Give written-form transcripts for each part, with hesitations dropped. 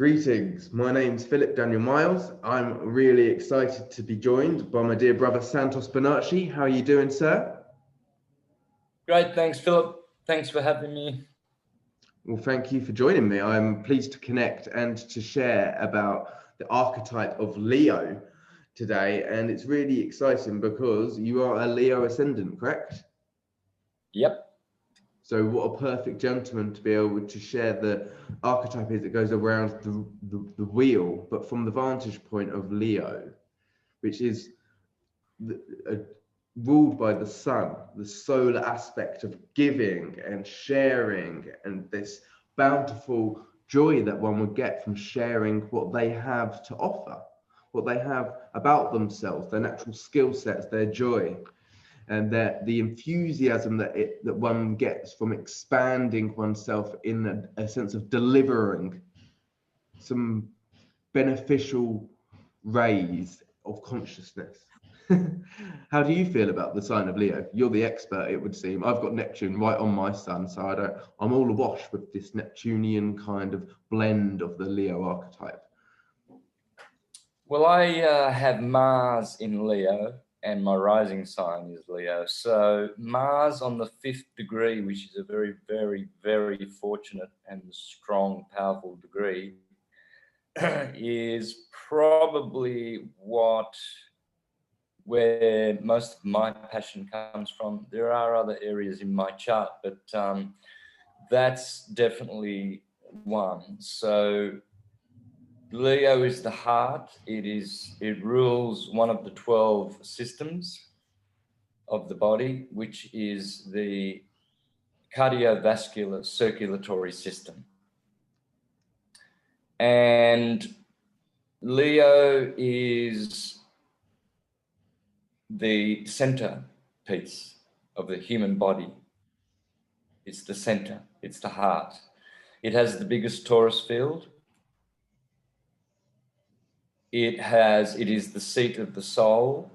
Greetings, my name's Philip Daniel Miles. I'm really excited to be joined by my dear brother Santos. How are you doing, sir? Great, thanks, Philip. Thanks for having me. Well, thank you for joining me. I'm pleased to connect and to share about the archetype of Leo today. And it's really exciting because you are a Leo ascendant, correct? Yep. So what a perfect gentleman to be able to share the archetype is that goes around the wheel, but from the vantage point of Leo, which is ruled by the sun, the solar aspect of giving and sharing, and this bountiful joy that one would get from sharing what they have to offer, what they have about themselves, their natural skill sets, their joy, and the enthusiasm that one gets from expanding oneself in a sense of delivering some beneficial rays of consciousness. How do you feel about the sign of Leo? You're the expert, it would seem. I've got Neptune right on my sun, so I'm all awash with this Neptunian kind of blend of the Leo archetype. Well, I have Mars in Leo, and my rising sign is Leo. So Mars on the 5th degree, which is a very, very, very fortunate and strong, powerful degree, is probably where most of my passion comes from. There are other areas in my chart, but that's definitely one. So Leo is the heart. It rules one of the 12 systems of the body, which is the cardiovascular circulatory system. And Leo is the center piece of the human body. It's the center, it's the heart. It has the biggest torus field. It is the seat of the soul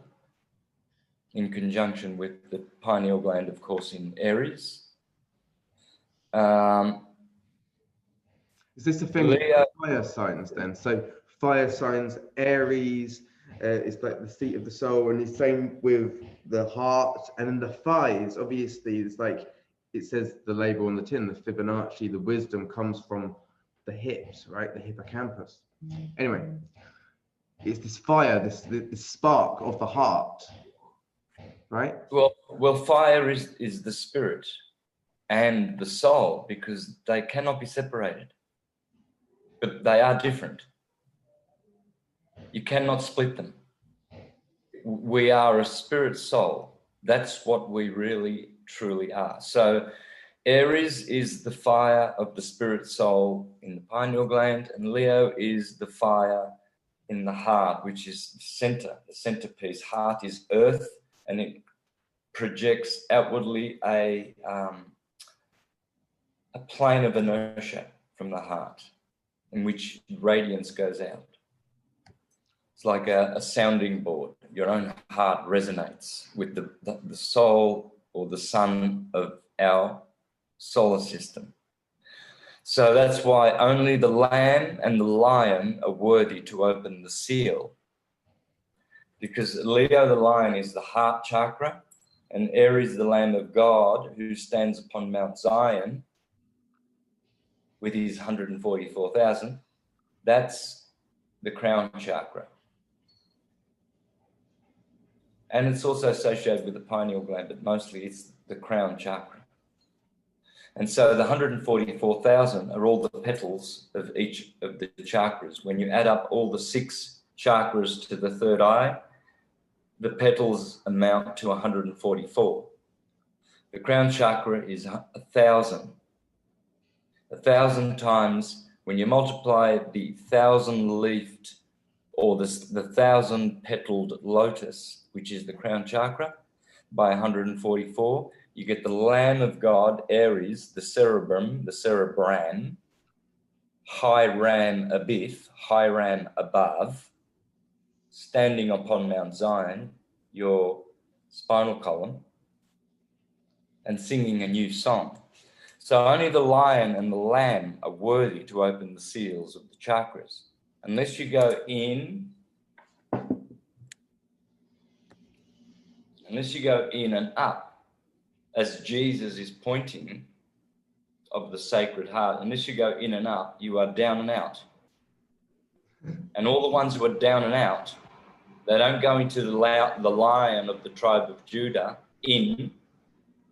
in conjunction with the pineal gland, of course, in Aries. Is this the thing with fire signs then? So fire signs, Aries, is like the seat of the soul, and the same with the heart, and then the thighs. Obviously, it's like it says the label on the tin, the Fibonacci, the wisdom comes from the hips, right? The hippocampus. Anyway, it's this fire, this spark of the heart, right? Well, fire is the spirit and the soul, because they cannot be separated, but they are different. You cannot split them. We are a spirit soul. That's what we really, truly are. So Aries is the fire of the spirit soul in the pineal gland, and Leo is the fire in the heart, which is the centerpiece. Heart is earth, and it projects outwardly a plane of inertia from the heart in which radiance goes out. It's like a sounding board. Your own heart resonates with the soul or the sun of our solar system. So that's why only the lamb and the lion are worthy to open the seal, because Leo the lion is the heart chakra, and Aries the Lamb of God, who stands upon Mount Zion with his 144,000, that's the crown chakra. And it's also associated with the pineal gland, but mostly it's the crown chakra. And so the 144,000 are all the petals of each of the chakras. When you add up all the 6 chakras to the third eye, the petals amount to 144. The crown chakra is 1,000. 1,000 times, when you multiply the 1,000-leafed or the 1,000-petaled lotus, which is the crown chakra, by 144, you get the Lamb of God, Aries, the cerebrum, the cerebran, high ram abith, high ram above, standing upon Mount Zion, your spinal column, and singing a new song. So only the lion and the lamb are worthy to open the seals of the chakras. Unless you go in and up, as Jesus is pointing of the Sacred Heart, unless you go in and up, you are down and out. And all the ones who are down and out, they don't go into the lion of the tribe of Judah in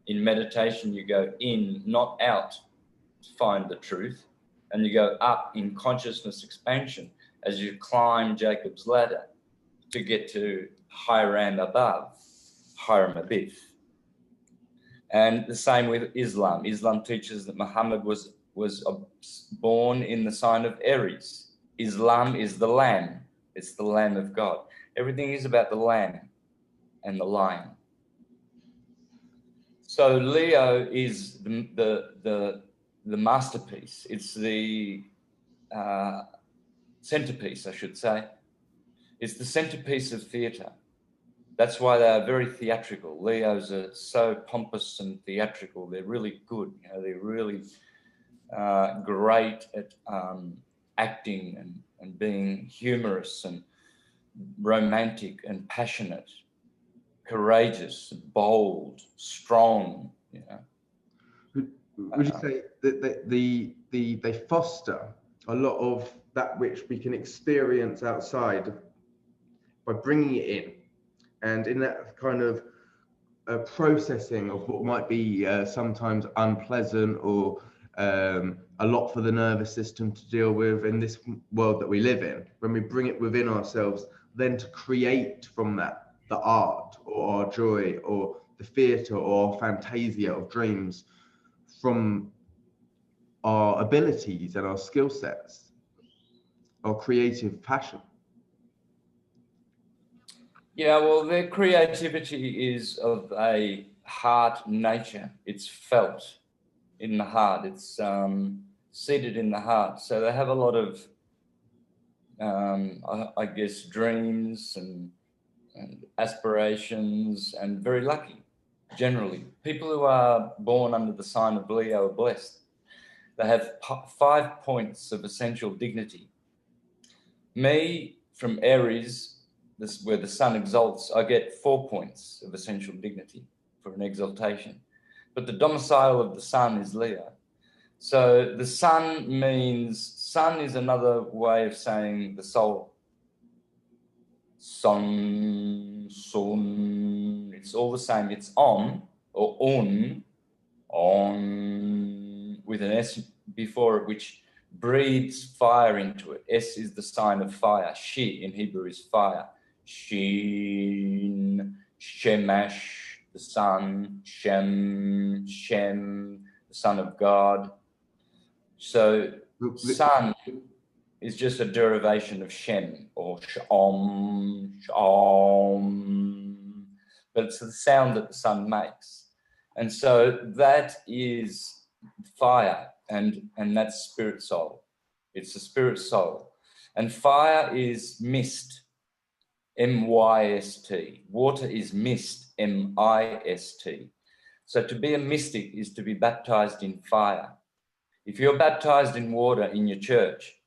meditation. You go in, not out, to find the truth. And you go up in consciousness expansion as you climb Jacob's ladder to get to Hiram above, Hiram Abith. And the same with Islam. Islam teaches that Muhammad was born in the sign of Aries. Islam is the lamb. It's the Lamb of God. Everything is about the lamb and the lion. So Leo is the masterpiece. It's the centerpiece, I should say. It's the centerpiece of theatre. That's why they are very theatrical. Leos are so pompous and theatrical. They're really good. You know, they're really great at acting and being humorous and romantic and passionate, courageous, bold, strong. You know. Would you say that they foster a lot of that which we can experience outside by bringing it in, and in that kind of processing of what might be sometimes unpleasant or a lot for the nervous system to deal with in this world that we live in, when we bring it within ourselves, then to create from that the art or our joy or the theatre or fantasia of dreams from our abilities and our skill sets, our creative passion. Yeah, well, their creativity is of a heart nature. It's felt in the heart. It's seated in the heart. So they have a lot of, I guess, dreams and aspirations, and very lucky, generally. People who are born under the sign of Leo are blessed. They have 5 points of essential dignity. Me, from Aries, this where the sun exalts, I get 4 points of essential dignity for an exaltation. But the domicile of the sun is Leo. So the sun is another way of saying the soul. Sun, it's all the same. It's on or on with an S before it, which breathes fire into it. S is the sign of fire. She in Hebrew is fire. Shin, Shemash, the sun, Shem, the son of God. So sun is just a derivation of Shem or Shom, but it's the sound that the sun makes. And so that is fire, and that's spirit soul. It's the spirit soul. And fire is mist, M-Y-S-T. Water is mist, M-I-S-T. So to be a mystic is to be baptized in fire. If you're baptized in water in your church,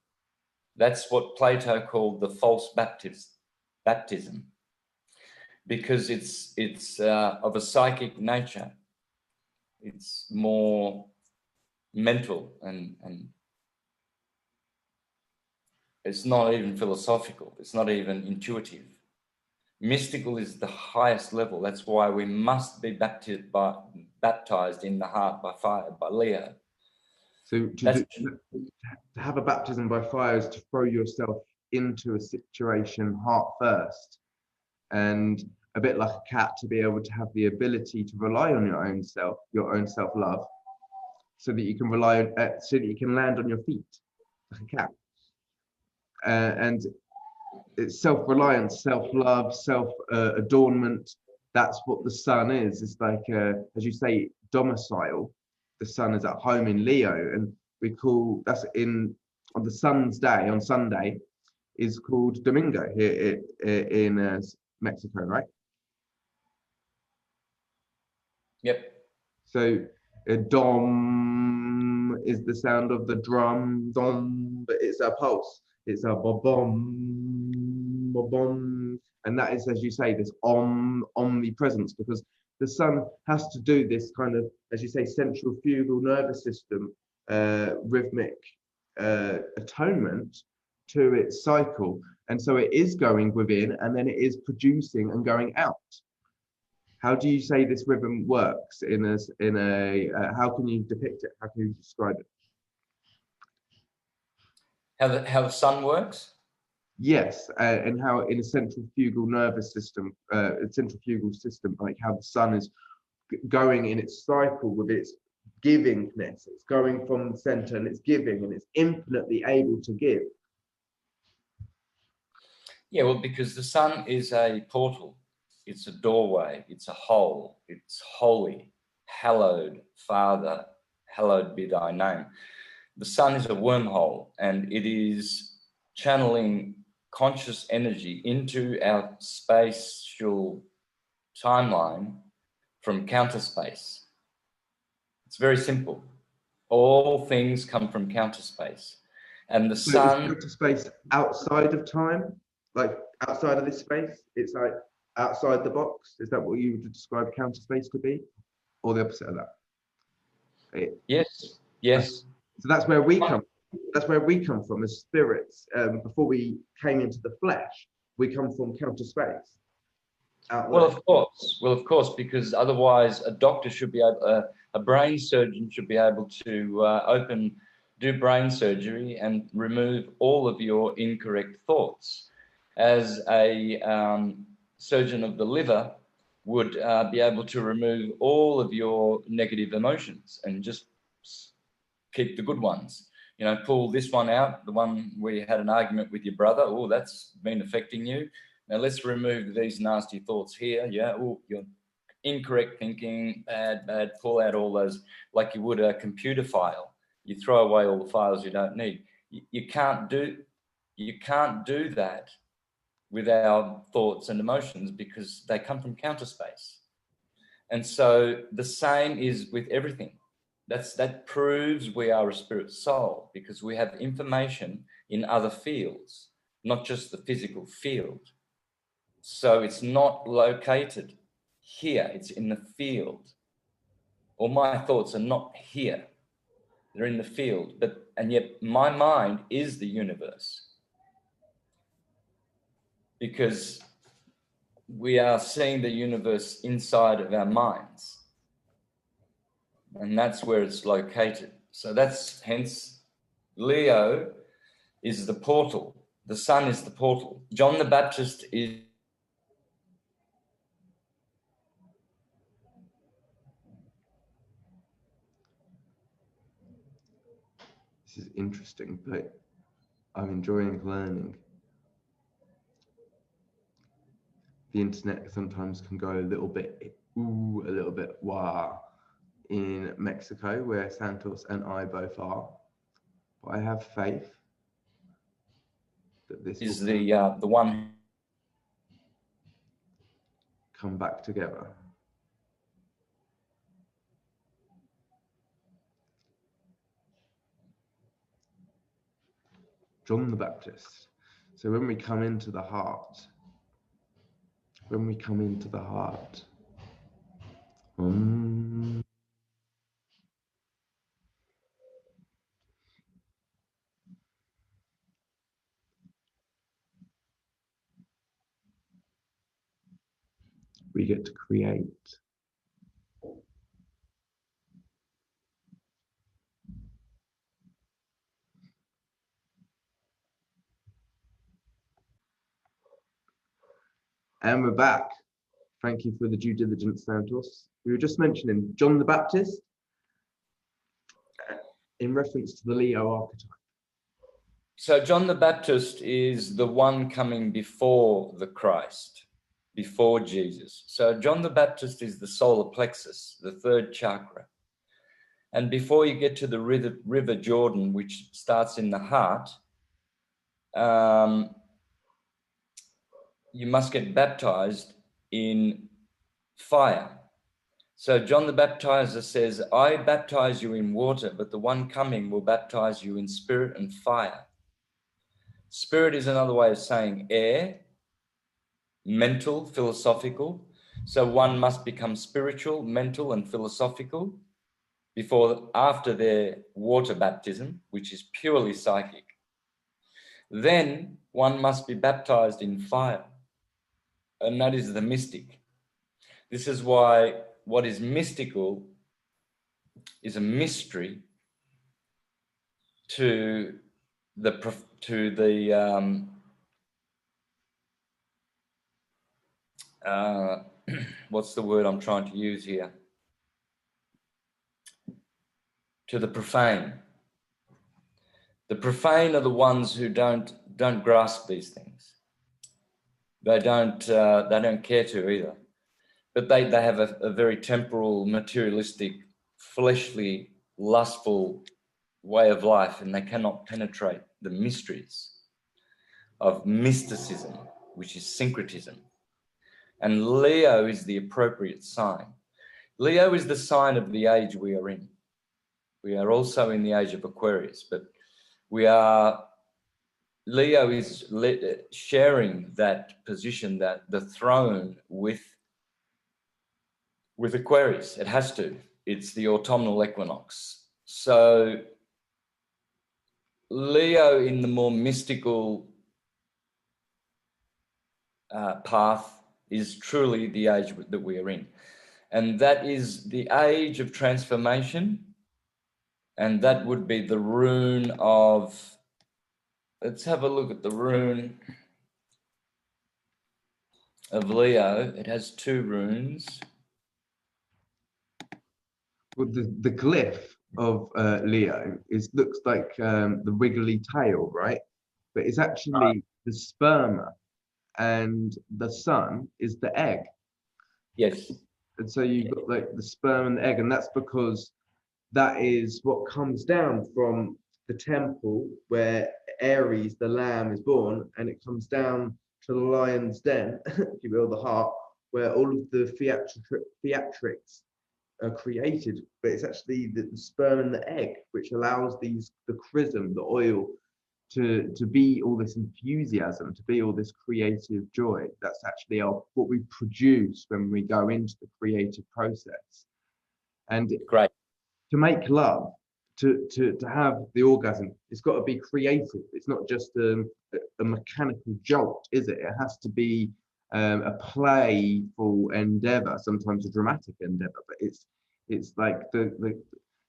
that's what Plato called the false baptism, because it's of a psychic nature. It's more mental and it's not even philosophical. It's not even intuitive. Mystical is the highest level. That's why we must be baptized in the heart by fire, by Leo. So to have a baptism by fire is to throw yourself into a situation heart first, and a bit like a cat, to be able to have the ability to rely on your own self-love, so that you can so that you can land on your feet like a cat. And it's self-reliance, self-love, self-adornment. That's what the sun is. It's like, as you say, domicile. The sun is at home in Leo, and we call that's on the sun's day, on Sunday, is called Domingo here in Mexico, right? Yep. So Dom is the sound of the drum, dom, but it's a pulse. It's a ba-bom, ba-bom. And that is, as you say, this omnipresence, because the sun has to do this kind of, as you say, centrifugal nervous system, rhythmic atonement to its cycle. And so it is going within, and then it is producing and going out. How do you say this rhythm works how can you depict it? How can you describe it? How the sun works? Yes, and how in a centrifugal nervous system, a centrifugal system, like how the sun is going in its cycle with its givingness. It's going from the center and it's giving, and it's infinitely able to give. Yeah, well, because the sun is a portal. It's a doorway. It's a hole. It's holy, hallowed, Father, hallowed be thy name. The sun is a wormhole, and it is channeling conscious energy into our spatial timeline from counter space. It's very simple. All things come from counter space. And the sun... Is counter space outside of time? Like outside of this space? It's like outside the box? Is that what you would describe counter space to be? Or the opposite of that? Yes. So that's where we come. That's where we come from as spirits. Before we came into the flesh, we come from counter space. Well, of course, because otherwise a doctor should be able, a brain surgeon should be able to do brain surgery and remove all of your incorrect thoughts. As a surgeon of the liver would be able to remove all of your negative emotions and just keep the good ones. You know, pull this one out, the one where you had an argument with your brother. Oh, that's been affecting you. Now let's remove these nasty thoughts here. Yeah, oh, your incorrect thinking, bad. Pull out all those, like you would a computer file. You throw away all the files you don't need. You can't do that with our thoughts and emotions because they come from counter space. And so the same is with everything. That proves we are a spirit soul, because we have information in other fields, not just the physical field. So it's not located here, it's in the field. Or my thoughts are not here, they're in the field. And yet my mind is the universe, because we are seeing the universe inside of our minds. And that's where it's located. So that's hence Leo is the portal. The sun is the portal. John the Baptist is... This is interesting, but I'm enjoying learning. The internet sometimes can go a little bit wah in Mexico, where Santos and I both are. But I have faith that this is will the one come back together. John the Baptist. So when we come into the heart, we get to create. And we're back. Thank you for the due diligence, Santos. We were just mentioning John the Baptist in reference to the Leo archetype. So John the Baptist is the one coming before the Christ, before Jesus. So John the Baptist is the solar plexus, the third chakra. And before you get to the river Jordan, which starts in the heart, you must get baptized in fire. So John the Baptizer says, I baptize you in water, but the one coming will baptize you in spirit and fire. Spirit is another way of saying air, mental, philosophical. So one must become spiritual, mental, and philosophical after their water baptism, which is purely psychic. Then one must be baptized in fire, and that is the mystic. This is why what is mystical is a mystery to what's the word I'm trying to use here? To the profane. The profane are the ones who don't grasp these things. They don't care to either. But they have a very temporal, materialistic, fleshly, lustful way of life, and they cannot penetrate the mysteries of mysticism, which is syncretism. And Leo is the appropriate sign. Leo is the sign of the age we are in. We are also in the age of Aquarius, but Leo is sharing that position, that the throne with Aquarius. It has to. It's the autumnal equinox. So Leo in the more mystical path is truly the age that we are in. And that is the age of transformation. And that would be the rune of, let's have a look at the rune of Leo. It has 2 runes. Well, the glyph of Leo looks like the wiggly tail, right? But it's actually the sperma, and the sun is the egg. Yes. And so you've got like the sperm and the egg, and that's because that is what comes down from the temple where Aries, the lamb, is born, and it comes down to the lion's den, if you will, the heart, where all of the theatrics are created. But it's actually the sperm and the egg which allows the chrism, the oil, to be all this enthusiasm, to be all this creative joy. That's actually what we produce when we go into the creative process. And great. To make love, to have the orgasm, it's got to be creative. It's not just a mechanical jolt, is it? It has to be a playful endeavor, sometimes a dramatic endeavor, but it's like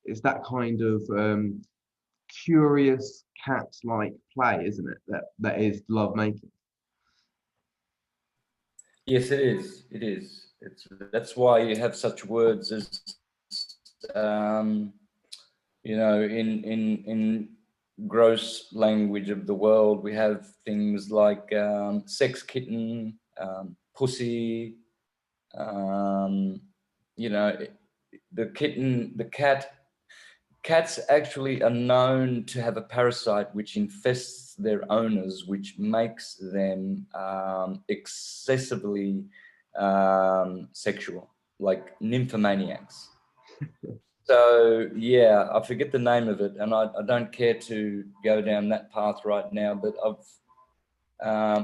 it's that kind of curious cat-like play, isn't it? That is love making. Yes, it is. It is. That's why you have such words as in gross language of the world, we have things like sex kitten, pussy, the kitten, the cat. Cats actually are known to have a parasite which infests their owners, which makes them excessively sexual, like nymphomaniacs. So, yeah, I forget the name of it, and I don't care to go down that path right now, but I've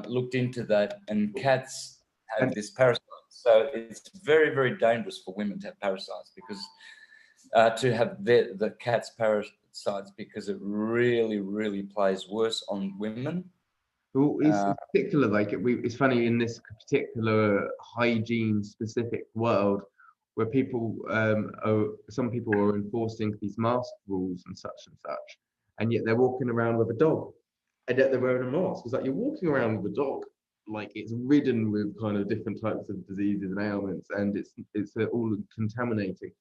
looked into that, and cats have this parasite. So it's very, very dangerous for women to have parasites, because to have the cat's parasites, because it really, really plays worse on women. Well, it's particular, like it's funny in this particular hygiene-specific world where some people are enforcing these mask rules and such, and yet they're walking around with a dog, and yet they're wearing a mask. It's like you're walking around with a dog, like it's ridden with kind of different types of diseases and ailments, and it's all contaminating.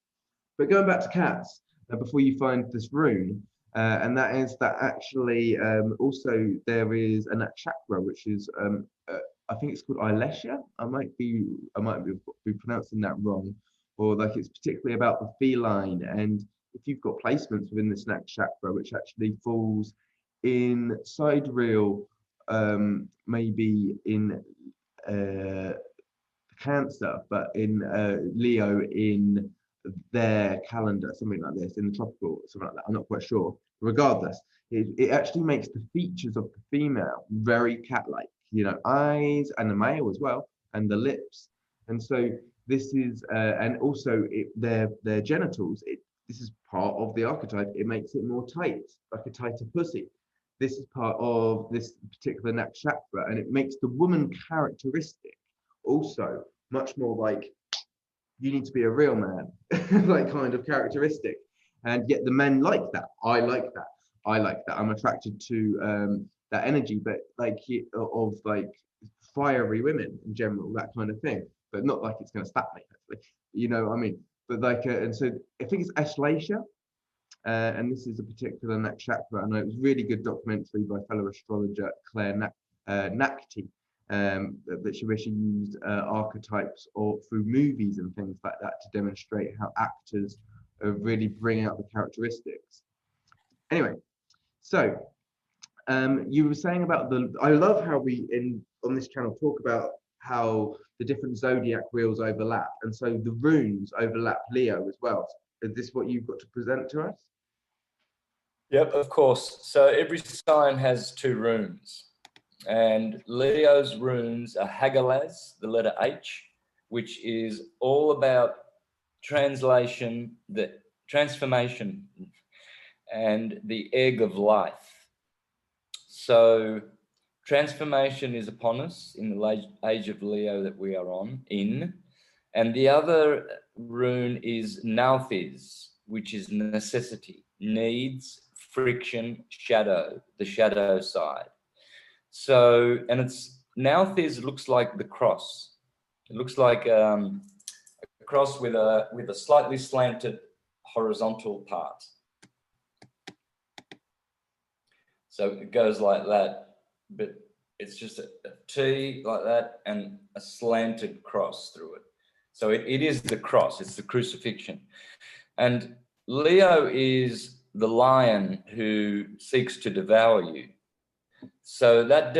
But going back to cats, before you find this rune, and that is that actually also there is a chakra which is I think it's called Eilesha. I might be pronouncing that wrong, or like it's particularly about the feline. And if you've got placements within this neck chakra, which actually falls in sidereal, maybe in Cancer, but in Leo in their calendar, something like this, in the tropical, something like that. I'm not quite sure. Regardless, it actually makes the features of the female very cat-like, you know, eyes, and the male as well, and the lips. And so this is, and also their genitals. This is part of the archetype. It makes it more tight, like a tighter pussy. This is part of this particular nakshatra, and it makes the woman characteristic also much more like, you need to be a real man, like kind of characteristic. And yet the men like that. I like that. I like that. I'm attracted to that energy, but like of like fiery women in general, that kind of thing. But not like it's going to stab me, hopefully. You know what I mean? But like, and so I think it's Ashlesha, and this is a particular nakshatra. I know it was a really good documentary by fellow astrologer Claire Nakti, where she used archetypes or through movies and things like that to demonstrate how actors really bring out the characteristics. Anyway, so you were saying about I love how we on this channel talk about how the different zodiac wheels overlap, and so the runes overlap Leo as well. Is this what you've got to present to us? Yep, of course. So every sign has 2 runes, and Leo's runes are Hagalaz, the letter H, which is all about translation, the transformation, and the egg of life. So transformation is upon us in the age of Leo that we are in. And the other rune is Nauthiz, which is necessity, needs, friction, shadow, the shadow side. So, and it's Nauthiz looks like the cross. It looks like a cross with a slightly slanted horizontal part. So it goes like that, but it's just a T like that and a slanted cross through it. So it is the cross, it's the crucifixion. And Leo is the lion who seeks to devour you. So that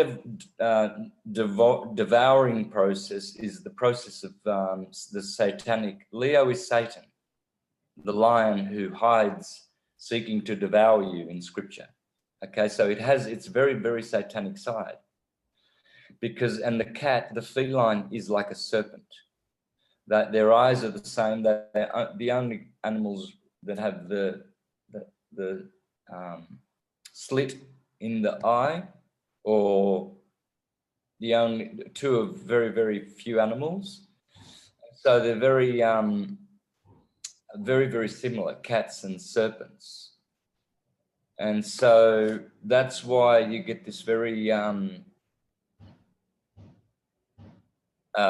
devouring process is the process of the satanic. Leo is Satan, the lion who hides, seeking to devour you in scripture. Okay, so it has its very, very satanic side. And the cat, the feline, is like a serpent. That their eyes are the same. They're the only animals that have the slit in the eye, or the only 2 of very, very few animals. So they're very, very, very similar, cats and serpents. And so that's why you get this very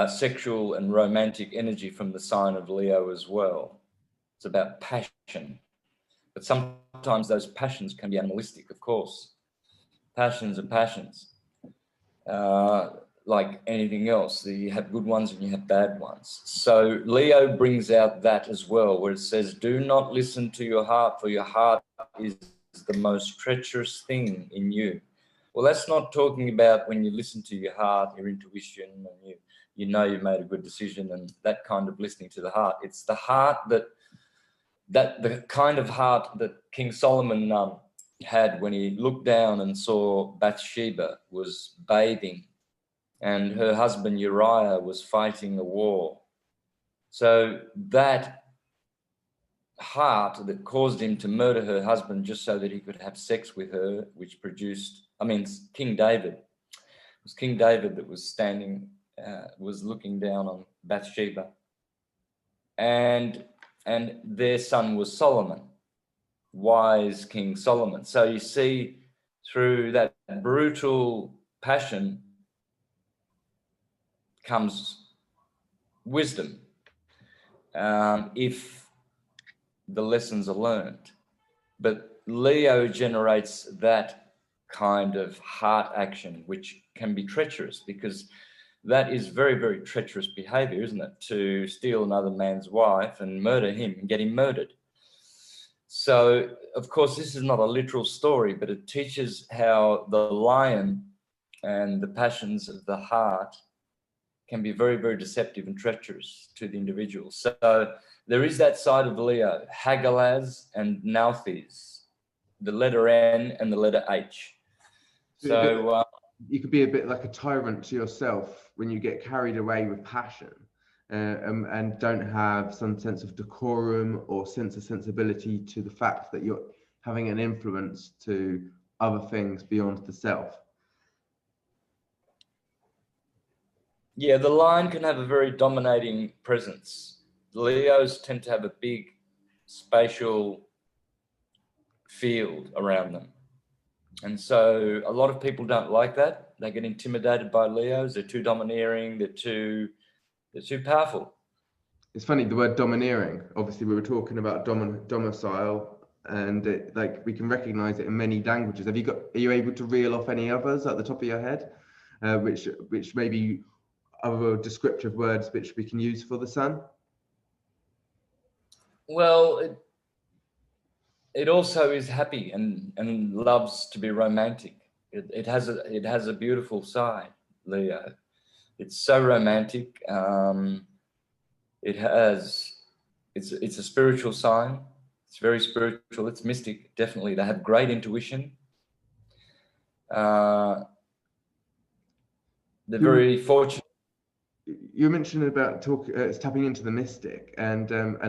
sexual and romantic energy from the sign of Leo as well. It's about passion. But sometimes those passions can be animalistic, of course. Passions are passions. Like anything else, you have good ones and you have bad ones. So Leo brings out that as well, where it says, do not listen to your heart, for your heart is the most treacherous thing in you. Well, that's not talking about when you listen to your heart, your intuition, and you know you've made a good decision and that kind of listening to the heart. It's the heart that the kind of heart that King Solomon had when he looked down and saw Bathsheba was bathing and her husband Uriah was fighting a war. So that heart that caused him to murder her husband just so that he could have sex with her, which produced, King David. It was King David that was standing, was looking down on Bathsheba. And their son was Solomon, wise King Solomon. So you see, through that brutal passion comes wisdom, if the lessons are learned. But Leo generates that kind of heart action, which can be treacherous, because that is very, very treacherous behavior, isn't it? To steal another man's wife and murder him and get him murdered. So, of course, this is not a literal story, but it teaches how the lion and the passions of the heart can be very, very deceptive and treacherous to the individual. So There is that side of Leo, Hagalaz and Nauthiz, the letter N and the letter H. So you could be a bit like a tyrant to yourself when you get carried away with passion, and don't have some sense of decorum or sense of sensibility to the fact that you're having an influence to other things beyond the self. yeah, the line can have a very dominating presence. Leos tend to have a big spatial field around them. And so a lot of people don't like that. They get intimidated by Leos. They're too domineering. They're too powerful. It's funny, the word domineering, obviously we were talking about domicile, and like we can recognize it in many languages. Are you able to reel off any others at the top of your head, which maybe other descriptive words which we can use for the sun? Well, it also is happy and loves to be romantic. It has a beautiful side, Leo. It's so romantic. It's a spiritual sign. It's very spiritual. It's mystic, definitely. They have great intuition. They're very fortunate. You mentioned about tapping into the mystic and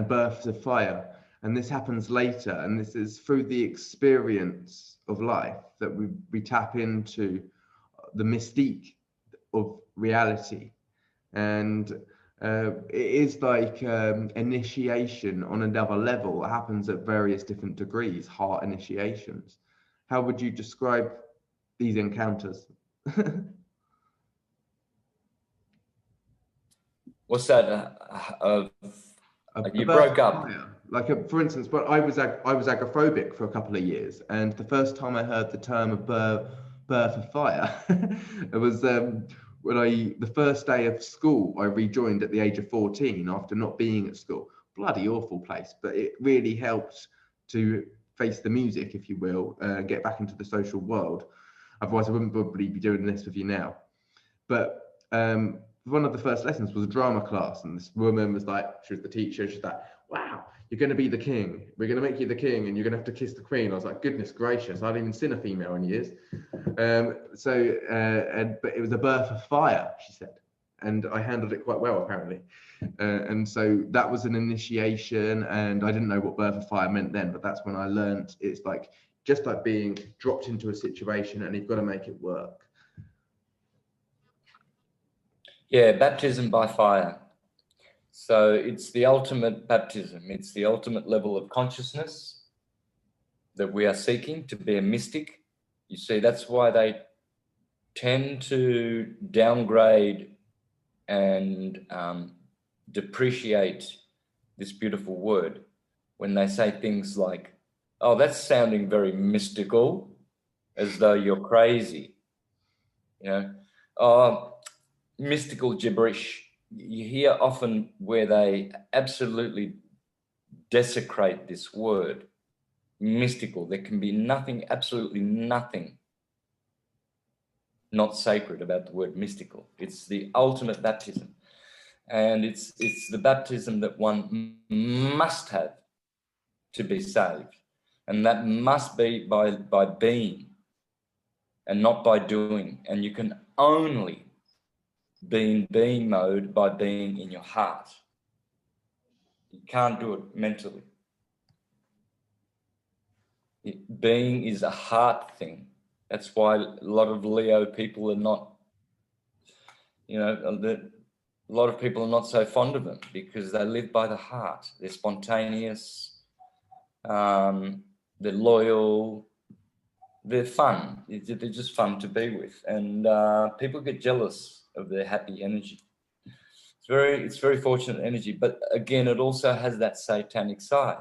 births of fire, and this happens later, and this is through the experience of life that we tap into the mystique of reality, and it is like initiation on another level. It happens at various different degrees, heart initiations. How would you describe these encounters? What's that? You broke up. Like, for instance, but I was agoraphobic for a couple of years, and the first time I heard the term of birth of fire, it was when the first day of school I rejoined at the age of 14 after not being at school. Bloody awful place, but it really helped to face the music, if you will, get back into the social world. Otherwise, I wouldn't probably be doing this with you now. But one of the first lessons was a drama class, and this woman was like, she was the teacher, she's like, wow, you're going to be the king. We're going to make you the king, and you're going to have to kiss the queen. I was like, goodness gracious, I hadn't even seen a female in years. But it was a birth of fire, she said, and I handled it quite well, apparently. And so that was an initiation, and I didn't know what birth of fire meant then, but that's when I learned it's like just like being dropped into a situation, and you've got to make it work. Yeah, baptism by fire. So it's the ultimate baptism. It's the ultimate level of consciousness that we are seeking to be a mystic. You see, that's why they tend to downgrade and depreciate this beautiful word when they say things like, oh, that's sounding very mystical, as though you're crazy. You know, oh, mystical gibberish. You hear often where they absolutely desecrate this word, mystical. There can be nothing, absolutely nothing not sacred about the word mystical. It's the ultimate baptism. And it's the baptism that one must have to be saved. And that must be by being and not by doing. And you can only be in being mode by being in your heart. You can't do it mentally. Being is a heart thing. That's why a lot of Leo people are not, a lot of people are not so fond of them, because they live by the heart. They're spontaneous, they're loyal, they're fun. They're just fun to be with. And people get jealous of their happy energy. It's very fortunate energy, but again, it also has that satanic side.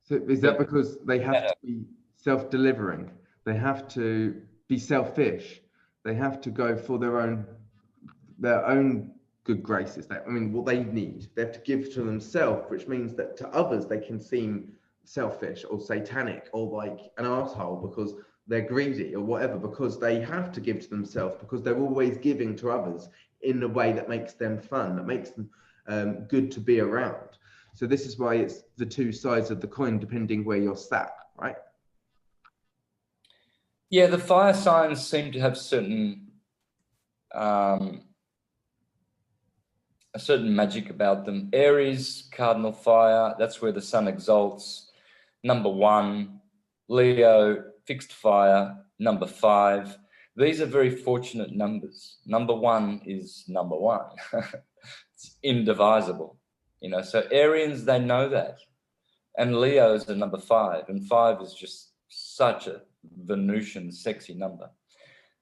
So is that because they have to be self-delivering? They have to be selfish. They have to go for their own good graces. What they need. They have to give to themselves, which means that to others they can seem selfish or satanic or like an asshole because they're greedy or whatever, because they have to give to themselves, because they're always giving to others in a way that makes them fun, that makes them good to be around. So this is why it's the two sides of the coin, depending where you're sat, right? Yeah, the fire signs seem to have a certain magic about them. Aries, cardinal fire, that's where the sun exalts. Number 1, Leo, fixed fire, number 5. These are very fortunate numbers. Number 1 is number 1. It's indivisible, you know. So Arians, they know that. And Leo's are number 5. And 5 is just such a Venusian, sexy number.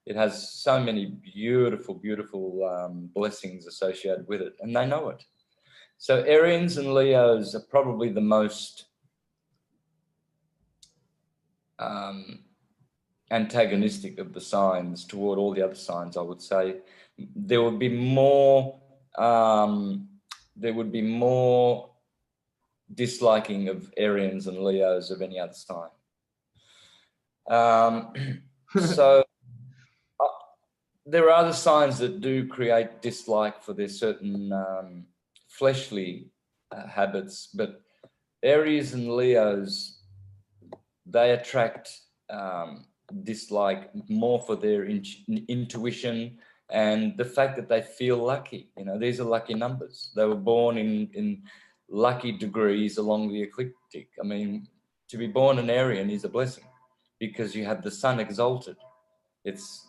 It has so many beautiful, beautiful blessings associated with it, and they know it. So Arians and Leos are probably the most antagonistic of the signs toward all the other signs, I would say. There would be more disliking of Arians and Leos of any other sign. So there are other signs that do create dislike for their certain fleshly habits, but Aries and Leos, they attract dislike more for their intuition and the fact that they feel lucky. You know, these are lucky numbers. They were born in lucky degrees along the ecliptic. I mean, to be born an Arian is a blessing because you have the sun exalted. It's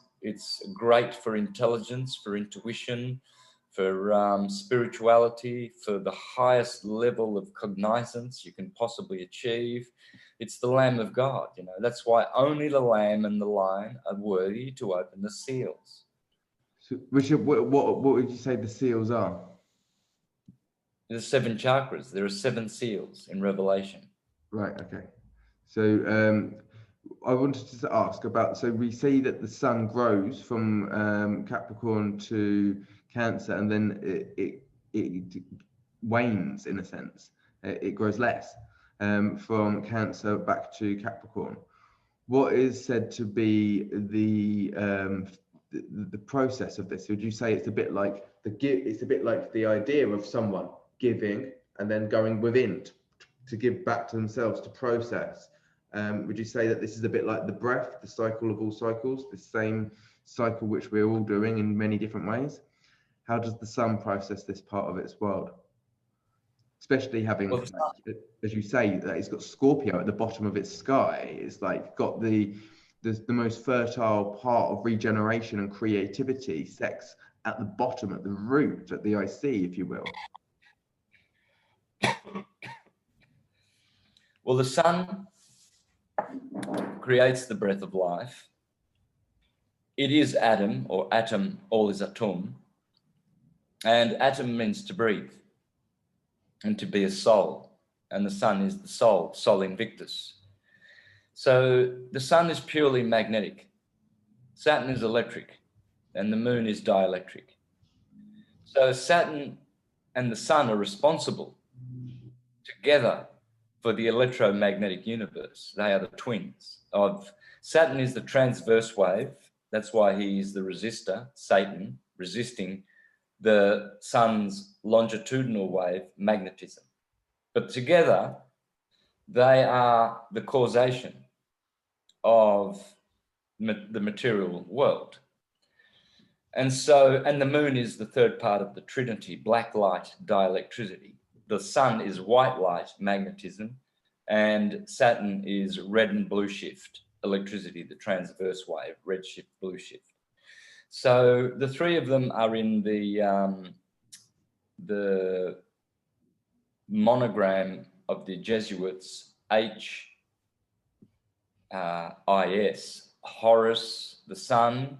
great for intelligence, for intuition, for spirituality, for the highest level of cognizance you can possibly achieve. It's the Lamb of God, you know. That's why only the Lamb and the Lion are worthy to open the seals. So, Richard, what would you say the seals are? There's 7 chakras. There are 7 seals in Revelation. Right, okay. So I wanted to ask about, so we see that the sun grows from Capricorn to Cancer, and then it wanes in a sense. It grows less from Cancer back to Capricorn. What is said to be the process of this? Would you say it's a bit like the idea of someone giving and then going within to give back to themselves to process? Would you say that this is a bit like the breath, the cycle of all cycles, the same cycle which we're all doing in many different ways? How does the sun process this part of its world? Especially having, as you say, that it's got Scorpio at the bottom of its sky. It's like got the most fertile part of regeneration and creativity, sex, at the bottom, at the root, at the IC, if you will. Well, the sun creates the breath of life. It is atom, or atom, all is atom. And atom means to breathe and to be a soul. And the sun is the soul, Sol Invictus. So the sun is purely magnetic. Saturn is electric and the moon is dielectric. So Saturn and the sun are responsible together for the electromagnetic universe. They are the twins. Saturn is the transverse wave. That's why he is the resistor, Satan, resisting the sun's longitudinal wave, magnetism. But together, they are the causation of the material world. And the moon is the third part of the trinity, black light, dielectricity. The sun is white light, magnetism, and Saturn is red and blue shift, electricity, the transverse wave, red shift, blue shift. So the three of them are in the monogram of the Jesuits, HIS, Horus, the sun,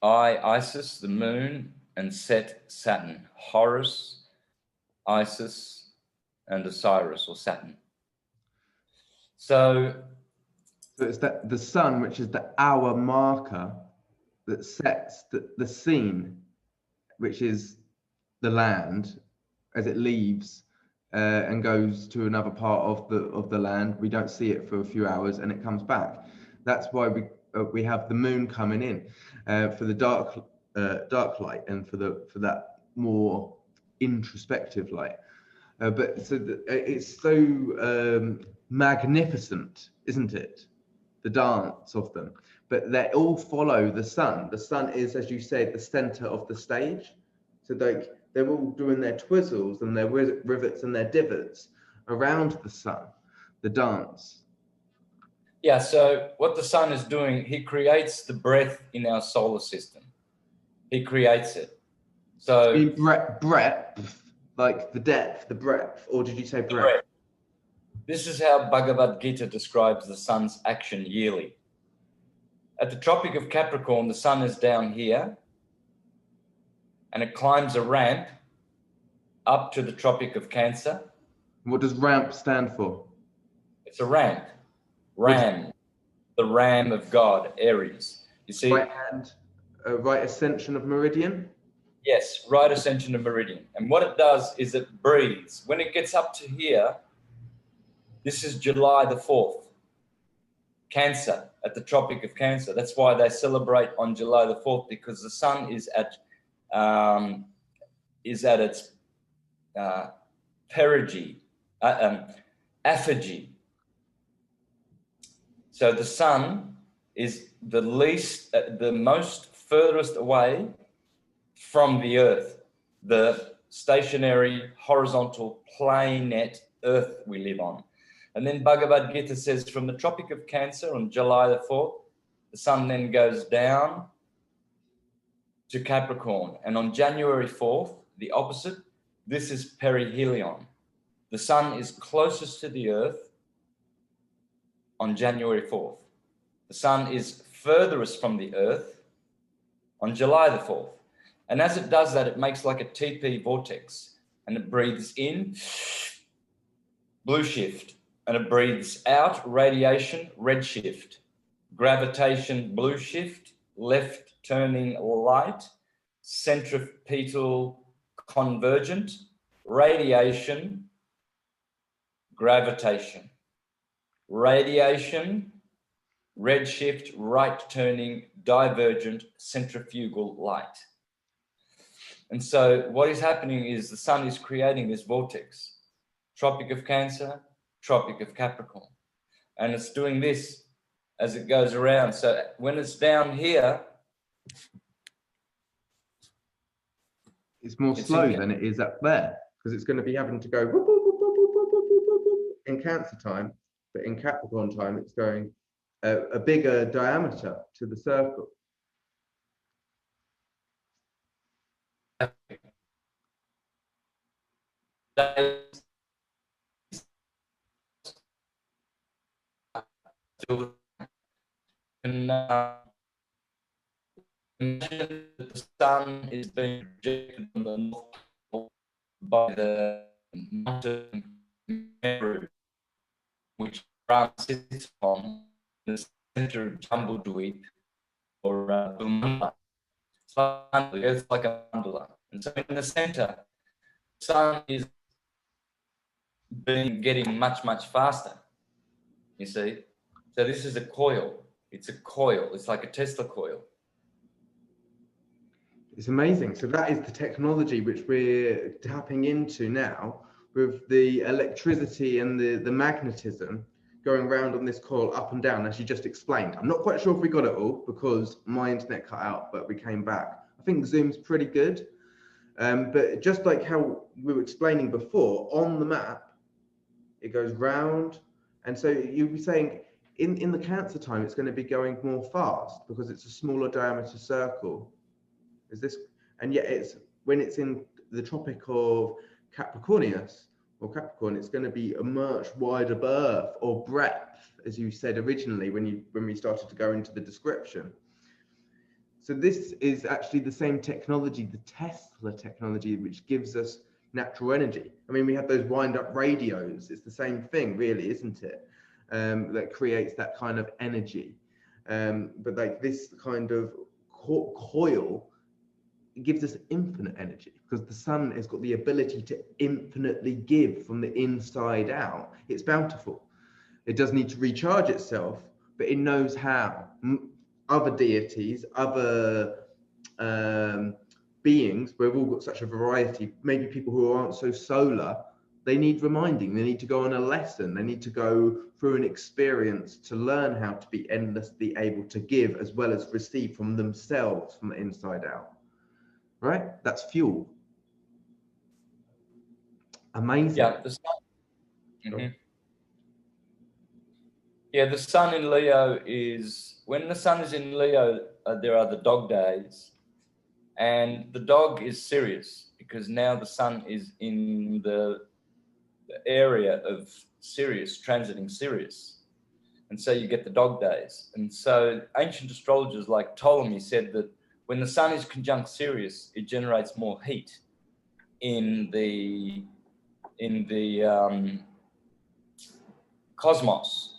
Isis, the moon, and Set, Saturn. Horus, Isis, and Osiris, or Saturn. So it's that the sun, which is the hour marker that sets the scene, which is the land, as it leaves and goes to another part of the land. We don't see it for a few hours, and it comes back. That's why we have the moon coming in for the dark dark light and for that more introspective light. But so it's so magnificent, isn't it? The dance of them, but they all follow the sun. The sun is, as you said, the center of the stage. So they're all doing their twizzles and their rivets and their divots around the sun, the dance. Yeah, so what the sun is doing, he creates the breath in our solar system. He creates it. So breadth, like the depth, the breadth, or did you say breadth? This is how Bhagavad Gita describes the sun's action yearly. At the Tropic of Capricorn, the sun is down here and it climbs a ramp up to the Tropic of Cancer. What does ramp stand for? It's a ramp. Ram. The ram of God, Aries. You see? Right hand, right ascension of meridian? Yes, right ascension of meridian. And what it does is it breathes. When it gets up to here, this is July the 4th. Cancer, at the Tropic of Cancer. That's why they celebrate on July the 4th, because the sun is at its perigee, apogee. So the sun is the most furthest away from the Earth, the stationary horizontal planet Earth we live on. And then Bhagavad Gita says from the Tropic of Cancer on July the 4th, the sun then goes down to Capricorn. And on January 4th, the opposite, this is perihelion. The sun is closest to the Earth on January 4th. The sun is furthest from the Earth on July the 4th. And as it does that, it makes like a TP vortex, and it breathes in, blue shift, and it breathes out, radiation, red shift, gravitation, blue shift, left turning light, centripetal convergent, radiation, gravitation, radiation, red shift, right turning, divergent, centrifugal light. And so what is happening is the sun is creating this vortex, Tropic of Cancer, Tropic of Capricorn. And it's doing this as it goes around. So when it's down here, it's more slow than it is up there, because it's going to be having to go whoop, whoop, whoop, whoop, whoop, whoop, whoop, whoop, in Cancer time, but in Capricorn time, it's going a bigger diameter to the circle. And imagine that the sun is being projected from the north pole by the mountain Meru, which Ram sits on the center of Jambudweep or Bumala. It's like a mandala. And so in the center, the sun is getting much, much faster, you see. So this is a coil. It's a coil. It's like a Tesla coil. It's amazing. So that is the technology which we're tapping into now, with the electricity and the magnetism going around on this coil up and down, as you just explained. I'm not quite sure if we got it all because my internet cut out, but we came back. I think Zoom's pretty good. But just like how we were explaining before, on the map, it goes round. And so you'll be saying in the Cancer time, it's going to be going more fast because it's a smaller diameter circle. Is this? And yet it's when it's in the Tropic of Capricornius or Capricorn, it's going to be a much wider berth or breadth, as you said originally when we started to go into the description. So this is actually the same technology, the Tesla technology, which gives us natural energy. I mean, we have those wind-up radios. It's the same thing, really, isn't it? That creates that kind of energy. But like this kind of coil, it gives us infinite energy because the sun has got the ability to infinitely give from the inside out. It's bountiful. It does need to recharge itself, but it knows how. Other deities, other beings, we've all got such a variety. Maybe people who aren't so solar, they need reminding. They need to go on a lesson. They need to go through an experience to learn how to be endlessly able to give as well as receive from themselves from the inside out. Right? That's fuel. Amazing. Yeah, the sun. Mm-hmm. Yeah, the sun in Leo is, when the sun is in Leo, there are the dog days, and the dog is Sirius because now the sun is in the area of Sirius, transiting Sirius. And so you get the dog days. And so ancient astrologers like Ptolemy said that when the sun is conjunct Sirius, it generates more heat in the cosmos.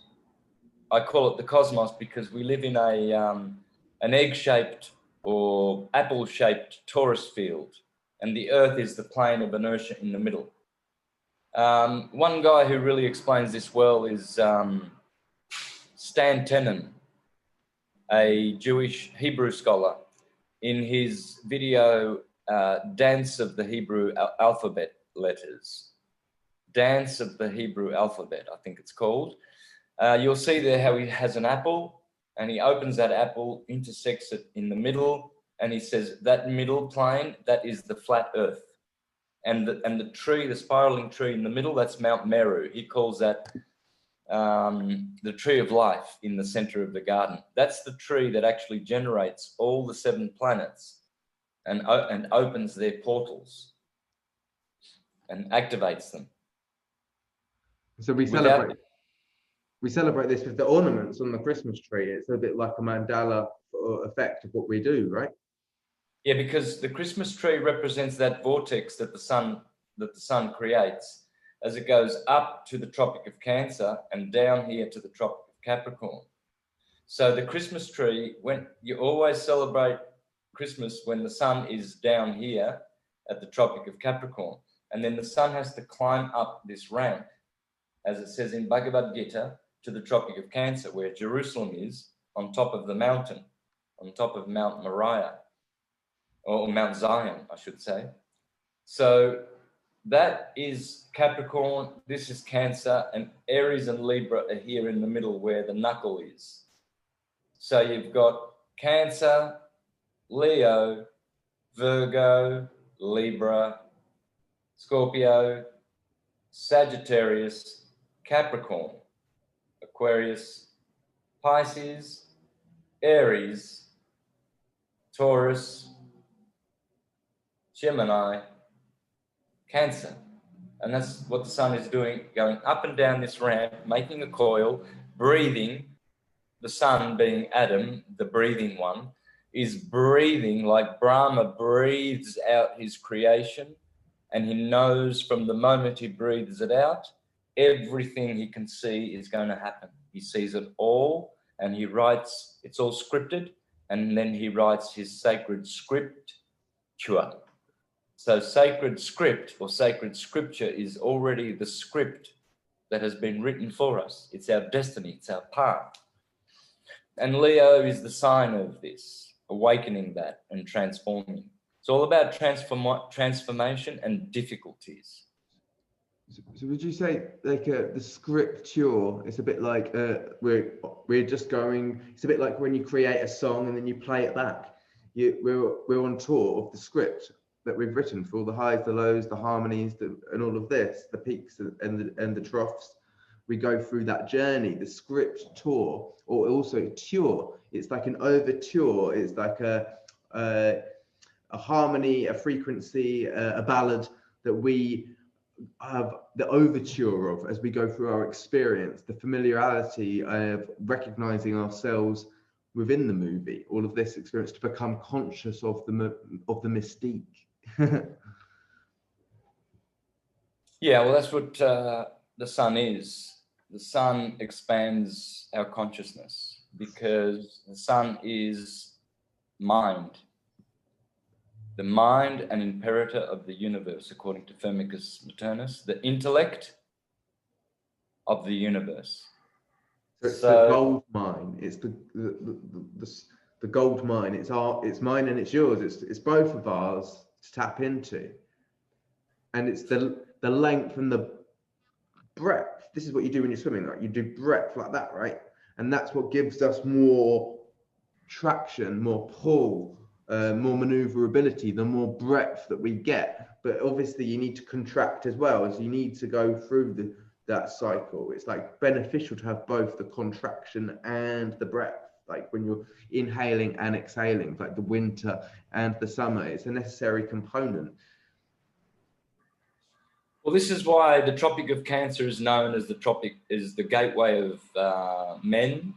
I call it the cosmos because we live in an egg-shaped or apple-shaped torus field, and the Earth is the plane of inertia in the middle. One guy who really explains this well is Stan Tenen, a Jewish Hebrew scholar. In his video, Dance of the Hebrew Alphabet Letters, Dance of the Hebrew Alphabet, I think it's called. You'll see there how he has an apple and he opens that apple, intersects it in the middle, and he says that middle plane, that is the flat earth. And the tree, the spiraling tree in the middle, that's Mount Meru. He calls that the tree of life in the center of the garden. That's the tree that actually generates all the 7 planets and opens their portals and activates them. So we celebrate this with the ornaments on the Christmas tree. It's a bit like a mandala effect of what we do, right? Yeah, because the Christmas tree represents that vortex that the sun creates as it goes up to the Tropic of Cancer and down here to the Tropic of Capricorn. So the Christmas tree, when you always celebrate Christmas when the sun is down here at the Tropic of Capricorn, and then the sun has to climb up this ramp, as it says in Bhagavad Gita, to the Tropic of Cancer, where Jerusalem is, on top of the mountain, on top of Mount Moriah, or Mount Zion, I should say. So that is Capricorn, this is Cancer, and Aries and Libra are here in the middle where the knuckle is. So you've got Cancer, Leo, Virgo, Libra, Scorpio, Sagittarius, Capricorn, Aquarius, Pisces, Aries, Taurus, Gemini, Cancer. And that's what the sun is doing, going up and down this ramp, making a coil, breathing. The sun, being Adam, the breathing one, is breathing like Brahma breathes out his creation, and he knows from the moment he breathes it out, everything he can see is going to happen. He sees it all, and he writes, it's all scripted, and then he writes his sacred scripture. So sacred script or sacred scripture is already the script that has been written for us. It's our destiny, it's our path. And Leo is the sign of this, awakening that and transforming. It's all about transformation and difficulties. So would you say like the scripture is a bit like we're just going, it's a bit like when you create a song and then you play it back. We're on tour of the script that we've written for all the highs, the lows, the harmonies, and all of this, the peaks and the troughs. We go through that journey, the script tour, or also tour. It's like an overture. It's like a harmony, a frequency, a ballad that we have the overture of as we go through our experience, the familiarity of recognizing ourselves within the movie. All of this experience to become conscious of the mystique. Yeah, well, that's what the sun is. The sun expands our consciousness because the sun is mind, the mind and imperator of the universe, according to Firmicus Maternus, the intellect of the universe. So it's the gold mine. It's the gold mine. It's mine and it's yours. It's both of ours to tap into. And it's the length and the breadth. This is what you do when you're swimming, right? You do breadth like that, right? And that's what gives us more traction, more pull, more maneuverability, the more breadth that we get. But obviously you need to contract as well, as you need to go through that cycle. It's like beneficial to have both the contraction and the breadth. Like when you're inhaling and exhaling, like the winter and the summer, it's a necessary component. Well, this is why the Tropic of Cancer is known as the gateway of men,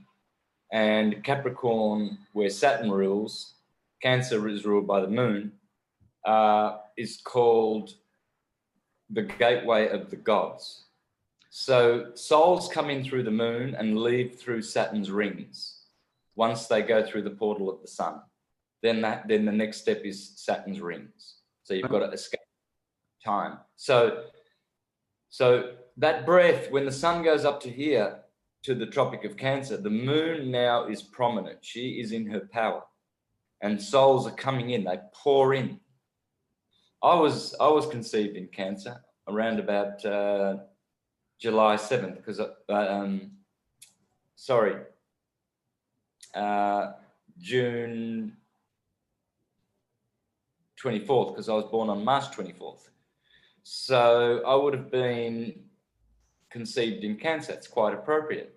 and Capricorn, where Saturn rules, Cancer is ruled by the moon, is called the gateway of the gods. So souls come in through the moon and leave through Saturn's rings once they go through the portal of the sun. Then the next step is Saturn's rings. So you've got to escape time. So that breath, when the sun goes up to here, to the Tropic of Cancer, the moon now is prominent. She is in her power. And souls are coming in, they pour in. I was conceived in Cancer around about July 7th, because June 24th, because I was born on March 24th. So I would have been conceived in Cancer. It's quite appropriate.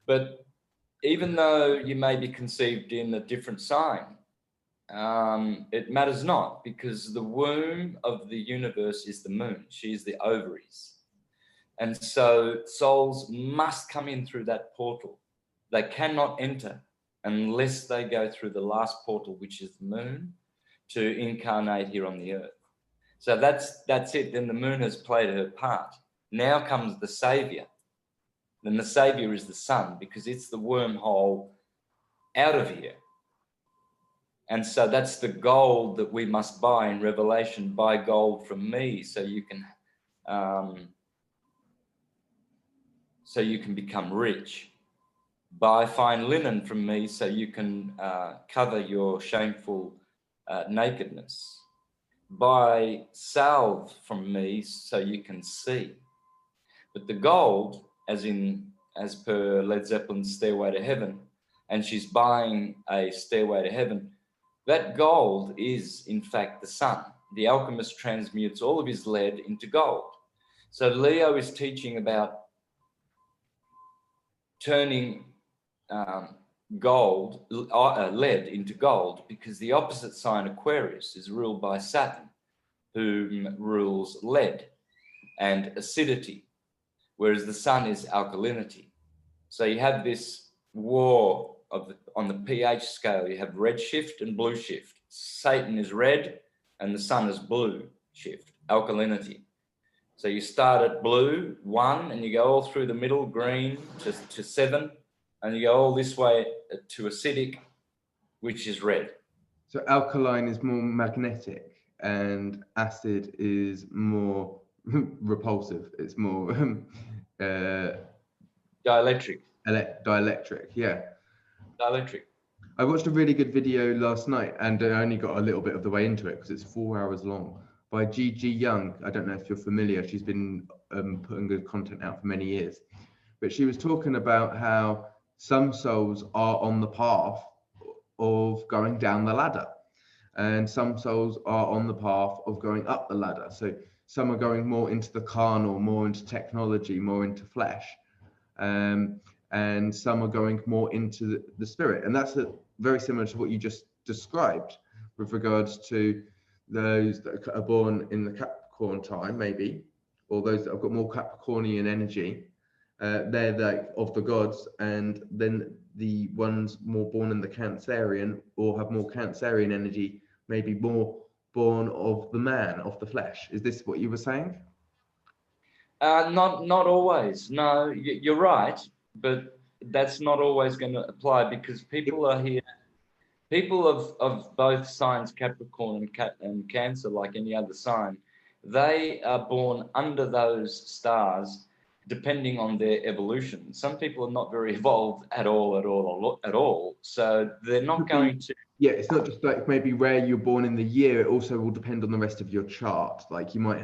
But even though you may be conceived in a different sign, it matters not, because the womb of the universe is the moon. She is the ovaries. And so souls must come in through that portal. They cannot enter unless they go through the last portal, which is the moon, to incarnate here on the earth. So that's it. Then the moon has played her part. Now comes the savior. Then the savior is the sun, because it's the wormhole out of here. And so that's the gold that we must buy in Revelation. Buy gold from me so you can become rich. Buy fine linen from me so you can cover your shameful nakedness. Buy salve from me so you can see. But the gold, as per Led Zeppelin's Stairway to Heaven, and she's buying a stairway to heaven, that gold is in fact the sun. The alchemist transmutes all of his lead into gold. So Leo is teaching about turning lead into gold, because the opposite sign, Aquarius, is ruled by Saturn, who rules lead and acidity, whereas the sun is alkalinity. So you have this war on the pH scale. You have red shift and blue shift. Satan is red and the sun is blue shift, alkalinity. So you start at blue, 1, and you go all through the middle, green to 7, and you go all this way to acidic, which is red. So alkaline is more magnetic and acid is more repulsive. It's more dielectric. Dielectric, yeah. Dielectric. I watched a really good video last night, and I only got a little bit of the way into it because it's 4 hours long, by Gigi Young. I don't know if you're familiar. She's been putting good content out for many years. But she was talking about how some souls are on the path of going down the ladder, and some souls are on the path of going up the ladder. So some are going more into the carnal, more into technology, more into flesh. And some are going more into the spirit. And that's very similar to what you just described with regards to those that are born in the Capricorn time, maybe, or those that have got more Capricornian energy. They're like of the gods, and then the ones more born in the Cancerian or have more Cancerian energy, maybe more born of the man, of the flesh. Is this what you were saying? Not always. No, you're right, but that's not always going to apply, because people are here. People of both signs, Capricorn and Cancer, like any other sign, they are born under those stars depending on their evolution. Some people are not very evolved at all. So they're not going to. Yeah, it's not just like maybe where you're born in the year. It also will depend on the rest of your chart. Like you might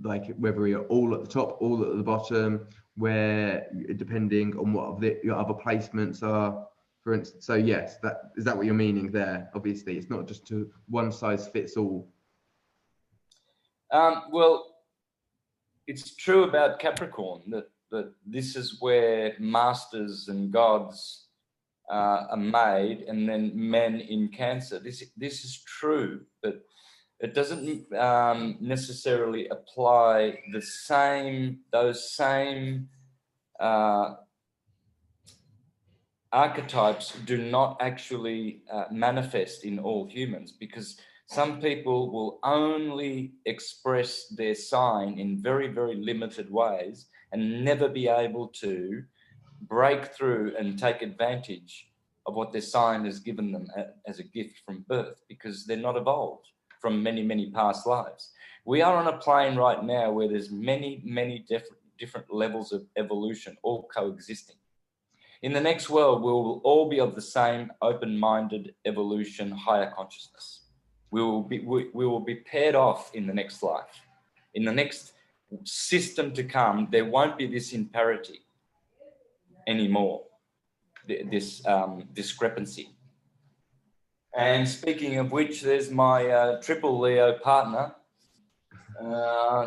like whether you're all at the top, all at the bottom, where depending on what your other placements are, for instance. So yes, that what you're meaning there. Obviously, it's not just to one size fits all. Well, it's true about Capricorn that this is where masters and gods are made, and then men in Cancer. This is true, but it doesn't necessarily apply those same archetypes do not actually manifest in all humans, because some people will only express their sign in very, very limited ways and never be able to break through and take advantage of what their sign has given them as a gift from birth, because they're not evolved from many, many past lives. We are on a plane right now where there's many, many different levels of evolution all coexisting. In the next world, we will all be of the same open-minded evolution, higher consciousness. We will be paired off in the next life. In the next system to come, there won't be this imparity anymore, this discrepancy. And speaking of which, there's my triple Leo partner.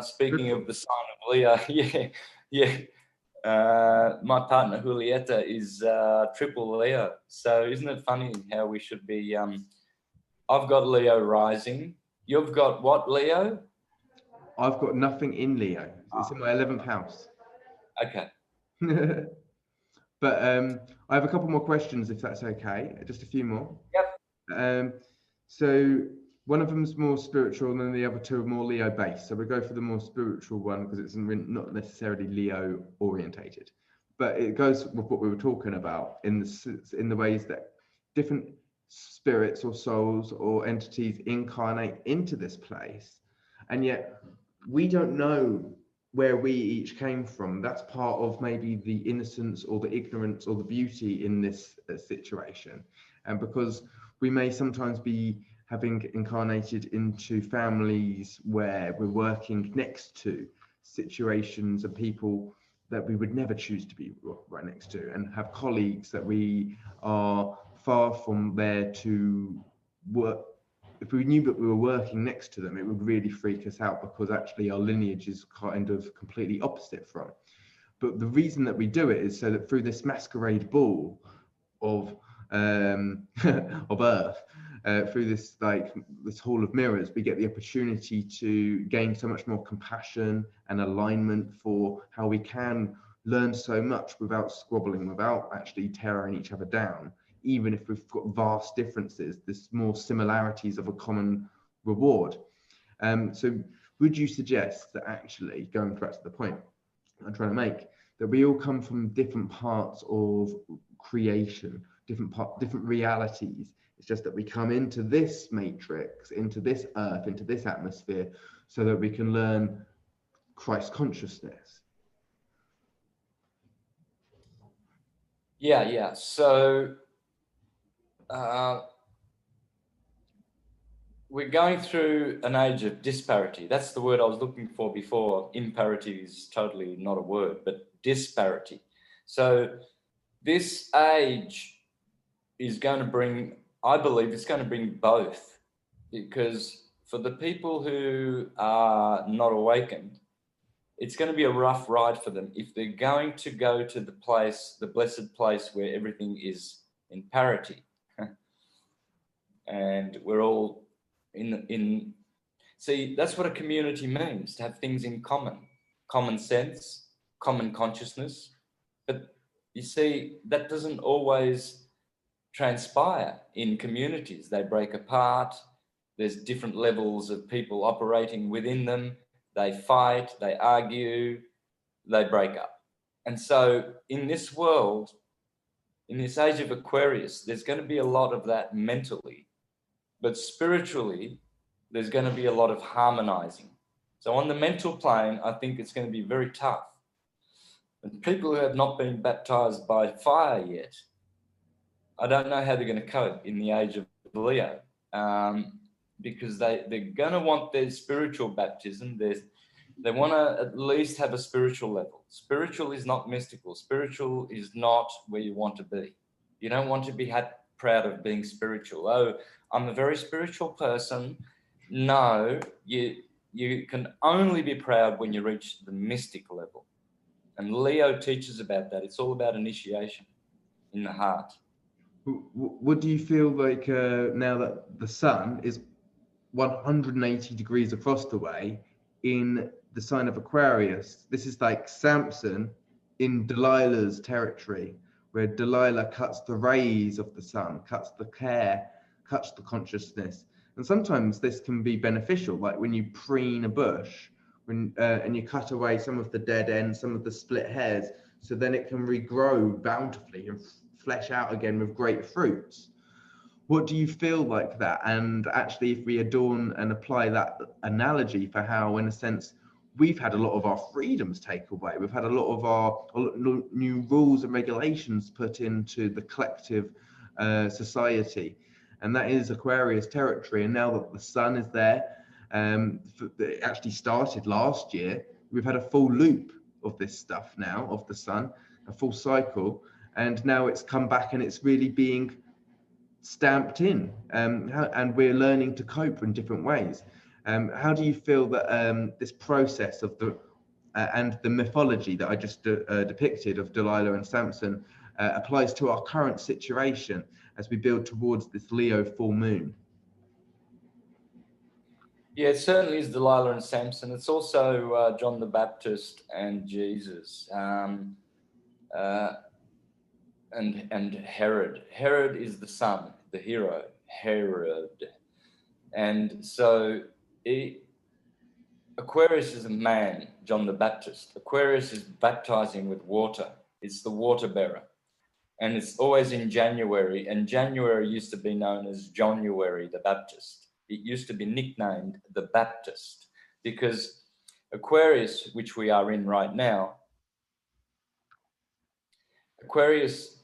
Speaking of the sign of Leo, yeah. My partner Julieta is triple Leo. So isn't it funny how we should be? I've got Leo rising. You've got what, Leo? I've got nothing in Leo. It's in my 11th house. Okay. But I have a couple more questions, if that's okay. Just a few more. Yep. So one of them is more spiritual, and then the other two are more Leo based. So we go for the more spiritual one because it's not necessarily Leo orientated, but it goes with what we were talking about in the ways that different spirits or souls or entities incarnate into this place, and yet we don't know where we each came from. That's part of maybe the innocence or the ignorance or the beauty in this situation, and because we may sometimes be having incarnated into families where we're working next to situations and people that we would never choose to be right next to, and have colleagues that we are far from there to work. If we knew that we were working next to them, it would really freak us out, because actually our lineage is kind of completely opposite from. But the reason that we do it is so that through this masquerade ball of of Earth, through this hall of mirrors, we get the opportunity to gain so much more compassion and alignment for how we can learn so much without squabbling, without actually tearing each other down, even if we've got vast differences. There's more similarities of a common reward. So would you suggest that, actually, going back to the point I'm trying to make, that we all come from different parts of creation, different realities? It's just that we come into this matrix, into this earth, into this atmosphere, so that we can learn Christ consciousness. Yeah. So we're going through an age of disparity. That's the word I was looking for before. Imparity is totally not a word, but disparity. So this age is going to bring, I believe it's going to bring both, because for the people who are not awakened, it's going to be a rough ride for them if they're going to go to the place, the blessed place where everything is in parity. And we're all see, that's what a community means, to have things in common sense, common consciousness. But you see, that doesn't always transpire in communities. They break apart. There's different levels of people operating within them. They fight, they argue, they break up. And so in this world, in this age of Aquarius, there's going to be a lot of that mentally, but spiritually, there's going to be a lot of harmonizing. So on the mental plane, I think it's going to be very tough. And people who have not been baptized by fire yet, I don't know how they're going to cope in the age of Leo, because they're going to want their spiritual baptism. They want to at least have a spiritual level. Spiritual is not mystical. Spiritual is not where you want to be. You don't want to be proud of being spiritual. Oh, I'm a very spiritual person. No, you can only be proud when you reach the mystic level. And Leo teaches about that. It's all about initiation in the heart. What do you feel like now that the sun is 180 degrees across the way in the sign of Aquarius? This is like Samson in Delilah's territory, where Delilah cuts the rays of the sun, cuts the care, cuts the consciousness. And sometimes this can be beneficial, like when you preen a bush, and you cut away some of the dead ends, some of the split hairs, so then it can regrow bountifully and flesh out again with great fruits. What do you feel like that? And actually, if we adorn and apply that analogy for how, in a sense, we've had a lot of our freedoms taken away, we've had a lot of our new rules and regulations put into the collective society, and that is Aquarius territory. And now that the sun is there, it actually started last year, we've had a full loop of this stuff now, of the sun, a full cycle, and now it's come back and it's really being stamped in, and we're learning to cope in different ways. How do you feel that this process of the and the mythology that I just depicted of Delilah and Samson applies to our current situation as we build towards this Leo full moon? Yeah, it certainly is Delilah and Samson. It's also John the Baptist and Jesus, and Herod. Herod is the son, the hero, Herod. And so Aquarius is a man, John the Baptist. Aquarius is baptizing with water. It's the water bearer. And it's always in January. And January used to be known as January the Baptist. It used to be nicknamed the Baptist because Aquarius, which we are in right now, Aquarius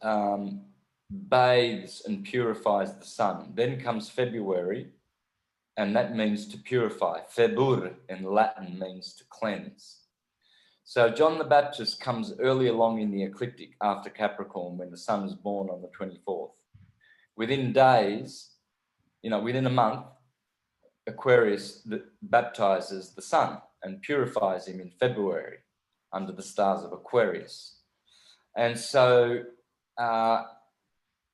bathes and purifies the sun. Then comes February, and that means to purify. Febur in Latin means to cleanse. So John the Baptist comes early along in the ecliptic after Capricorn when the sun is born on the 24th. Within days, within a month, Aquarius baptizes the sun and purifies him in February under the stars of Aquarius. And so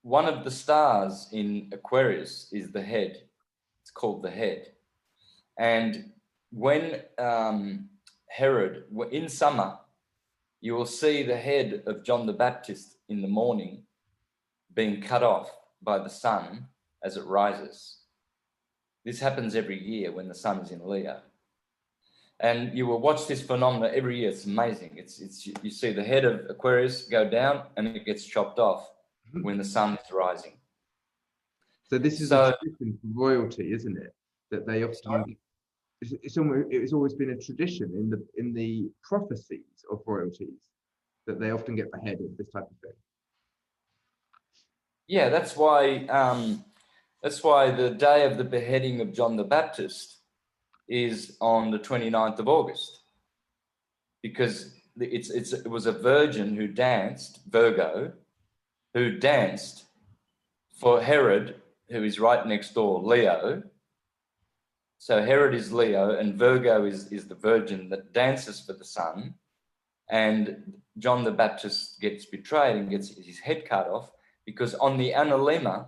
one of the stars in Aquarius is the head. It's called the head. And when Herod, in summer, you will see the head of John the Baptist in the morning being cut off by the sun as it rises. This happens every year when the sun is in Leo. And you will watch this phenomenon every year. It's amazing. It's you see the head of Aquarius go down and it gets chopped off when the sun is rising. So this is a tradition for royalty, isn't it? That they often it's always been a tradition in the prophecies of royalties that they often get beheaded, this type of thing. Yeah, that's why the day of the beheading of John the Baptist is on the 29th of August, because it was a virgin who danced, Virgo, who danced for Herod, who is right next door, Leo. So Herod is Leo and Virgo is the virgin that dances for the sun, and John the Baptist gets betrayed and gets his head cut off because on the analemma,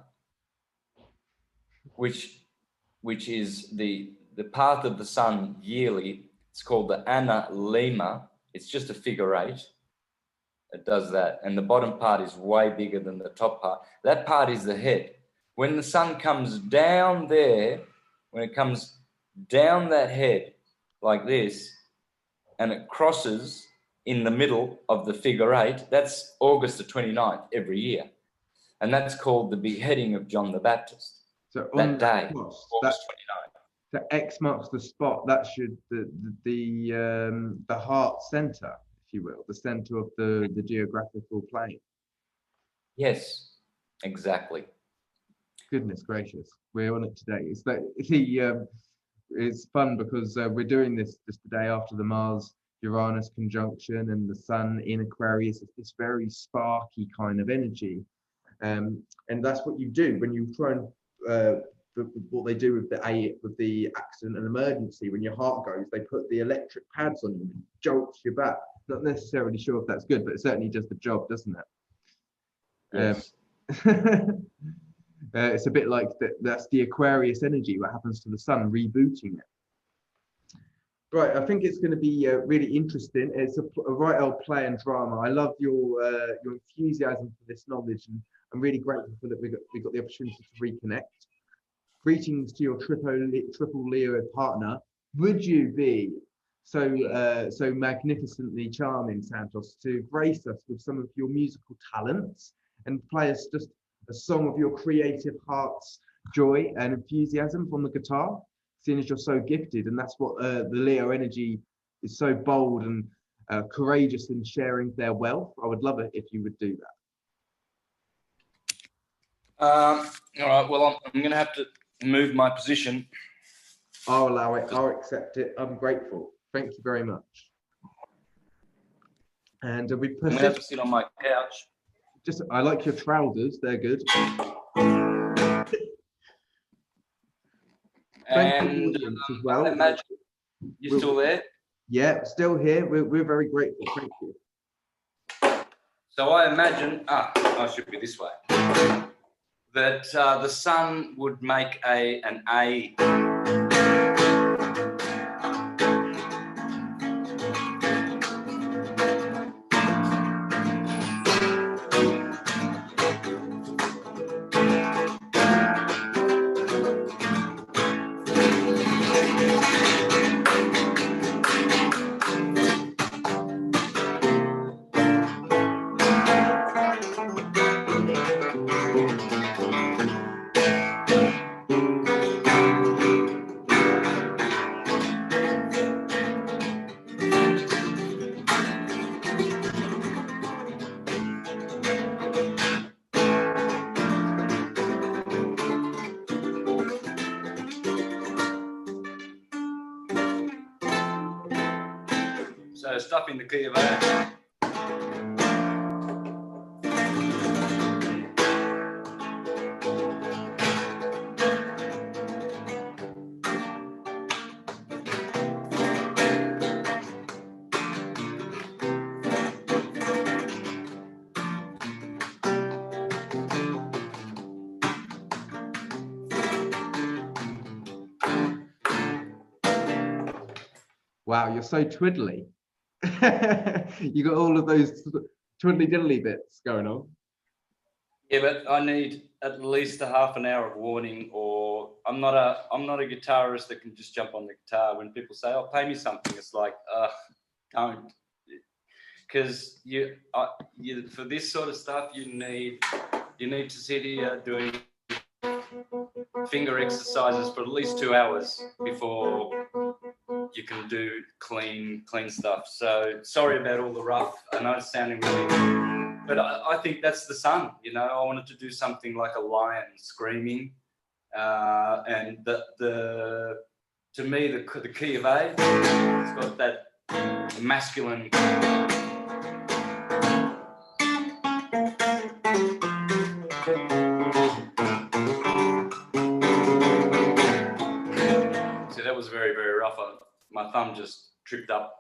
which is the path of the sun yearly, it's called the analemma. It's just a figure 8. It does that. And the bottom part is way bigger than the top part. That part is the head. When the sun comes down there, when it comes down that head like this, and it crosses in the middle of the figure 8, that's August the 29th every year. And that's called the beheading of John the Baptist. So that day, cross, August 29th. So X marks the spot. That should the heart center, you will, the center of the geographical plane. Yes, exactly. Goodness gracious, we're on it today. It's fun because we're doing this just the day after the Mars Uranus conjunction, and the Sun in Aquarius. It's this very sparky kind of energy, and that's what you do when you try and what they do with the accident and emergency. When your heart goes, they put the electric pads on you and jolts you back. Not necessarily sure if that's good, but it certainly does the job, doesn't it? Yes. It's a bit like that's the Aquarius energy, what happens to the Sun, rebooting it. Right, I think it's going to be really interesting. It's a right old play and drama. I love your enthusiasm for this knowledge, and I'm really grateful that we got the opportunity to reconnect. Greetings to your triple Leo partner. Would you be so magnificently charming, Santos, to grace us with some of your musical talents and play us just a song of your creative heart's joy and enthusiasm from the guitar, seeing as you're so gifted, and that's what the Leo energy is, so bold and courageous in sharing their wealth. I would love it if you would do that. All right, well, I'm going to have to move my position. I'll allow it. I'll accept it. I'm grateful. Thank you very much. And we I'm going to have to sit on my couch. I like your trousers. They're good. And as well. I imagine you're still there? Yeah, still here. We're very grateful. Thank you. So I imagine, I should be this way, that the Sun would make an A. So stuff in the key of A. Wow, you're so twiddly. You got all of those twiddly diddly bits going on. Yeah, but I need at least a half an hour of warning, or I'm not a guitarist that can just jump on the guitar. When people say, "Oh, pay me something," it's like, don't, because you for this sort of stuff you need to sit here doing finger exercises for at least 2 hours before you can do clean stuff. So sorry about all the rough. I know it's sounding really, but I think that's the Sun. You know, I wanted to do something like a lion screaming, and to me the key of A, it's got that masculine. So that was very, very rough. My thumb just tripped up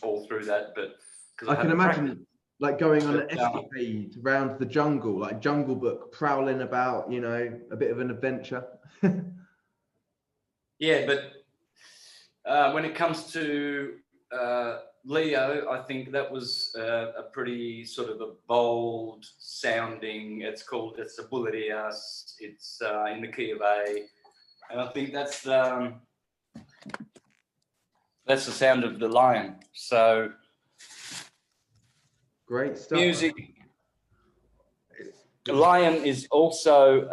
all through that, but I can imagine like going on an escapade around the jungle, like Jungle Book, prowling about, you know, a bit of an adventure. Yeah, but when it comes to Leo, I think that was a pretty sort of a bold sounding. It's a bullerias. It's in the key of A, and I think that's the sound of the lion. So great stuff. Music. Lion is also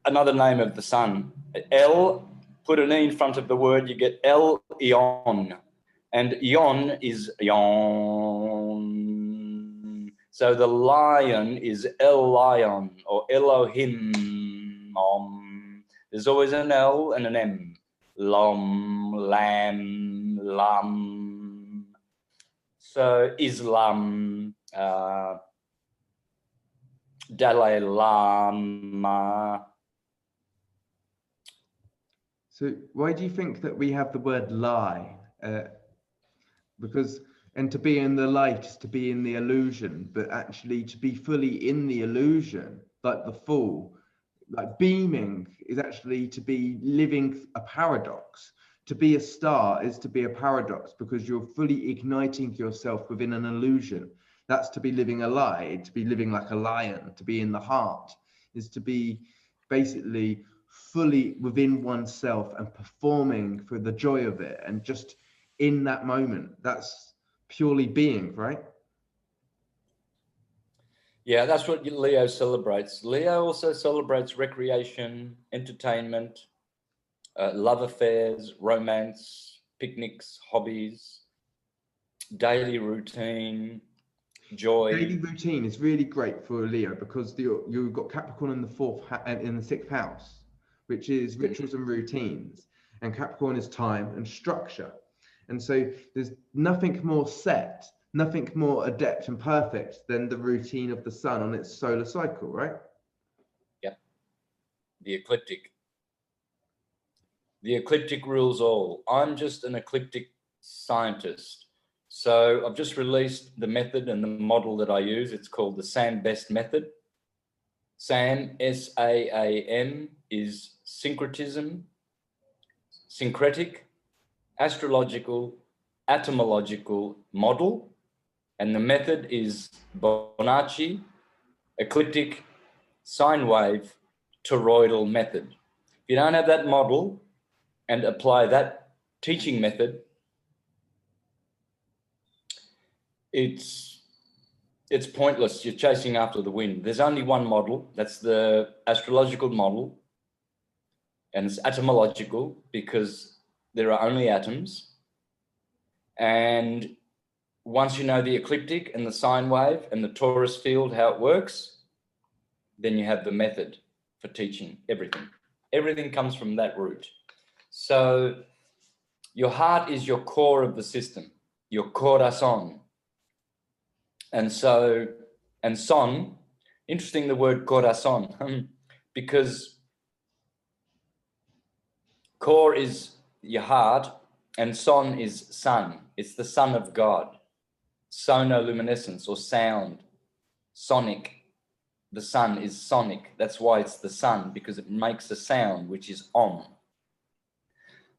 another name of the Sun. L, put an E in front of the word, you get El Ion. And yon is yon. So the lion is El Lion or Elohim. There's always an L and an M. Lom, lamb, lam. So Islam, Dalai Lama. So why do you think that we have the word lie? Because, and to be in the light is to be in the illusion, but actually to be fully in the illusion, like the fool, like beaming is actually to be living a paradox. To be a star is to be a paradox because you're fully igniting yourself within an illusion. That's to be living a lie, to be living like a lion, to be in the heart, is to be basically fully within oneself and performing for the joy of it and just in that moment. That's purely being, right? Yeah, that's what Leo celebrates. Leo also celebrates recreation, entertainment, love affairs, romance, picnics, hobbies, daily routine, joy. Daily routine is really great for Leo because you've got Capricorn in the in the sixth house, which is rituals and routines, and Capricorn is time and structure. And so there's nothing more set, nothing more adept and perfect than the routine of the sun on its solar cycle, right? Yeah, the ecliptic. The ecliptic rules all. I'm just an ecliptic scientist. So I've just released the method and the model that I use. It's called the SAM Best Method. SAM, SAAM, is syncretism, syncretic, astrological, etymological model. And the method is Bonacci, ecliptic, sine wave, toroidal method. If you don't have that model and apply that teaching method, it's pointless. You're chasing after the wind. There's only one model. That's the astrological model. And it's etymological because there are only atoms. And once you know the ecliptic and the sine wave and the torus field, how it works, then you have the method for teaching everything. Everything comes from that root. So your heart is your core of the system, your corazon. And so, and son, interesting the word corazon, because core is your heart and son is sun. It's the son of God. Sonoluminescence or sound, sonic. The sun is sonic. That's why it's the sun, because it makes a sound, which is om.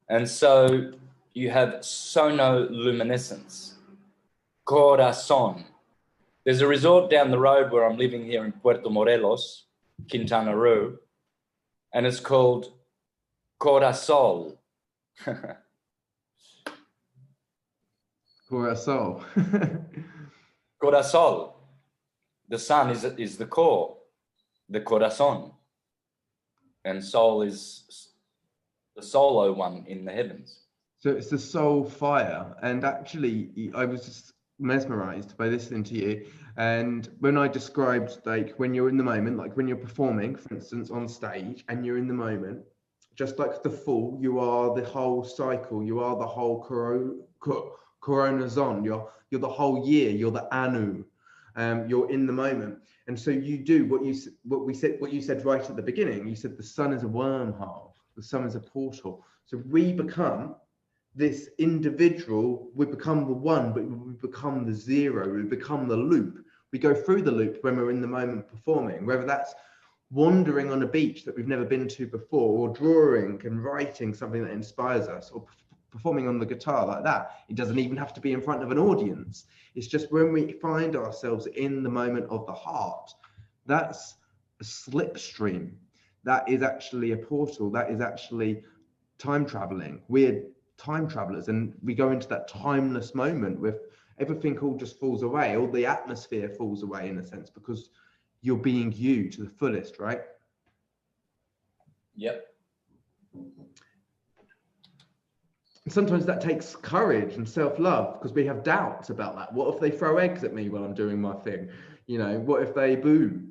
And so you have sonoluminescence, corazon. There's a resort down the road where I'm living here in Puerto Morelos, Quintana Roo, and it's called Corazol. Corazon. Corazol. The sun is the core, the corazon. And soul is the solo one in the heavens. So it's the soul fire. And actually, I was just mesmerized by listening to you. And when I described, like, when you're in the moment, like when you're performing, for instance, on stage, and you're in the moment, just like the fool, you are the whole cycle. You are the whole coronazon. You're the whole year. You're the anu. You're in the moment. And so you do what you said right at the beginning. You said the sun is a wormhole. The sun is a portal. So we become this individual, we become the one, but we become the zero, we become the loop. We go through the loop when we're in the moment performing, whether that's wandering on a beach that we've never been to before, or drawing and writing something that inspires us, or performing on the guitar like that. It doesn't even have to be in front of an audience. It's just when we find ourselves in the moment of the heart, that's a slipstream. That is actually a portal. That is actually time traveling. We're time travelers, and we go into that timeless moment with everything all just falls away. All the atmosphere falls away in a sense because you're being you to the fullest, right? Yep. sometimes that takes courage and self-love, because we have doubts about that. What if they throw eggs at me while I'm doing my thing? You know, what if they boo?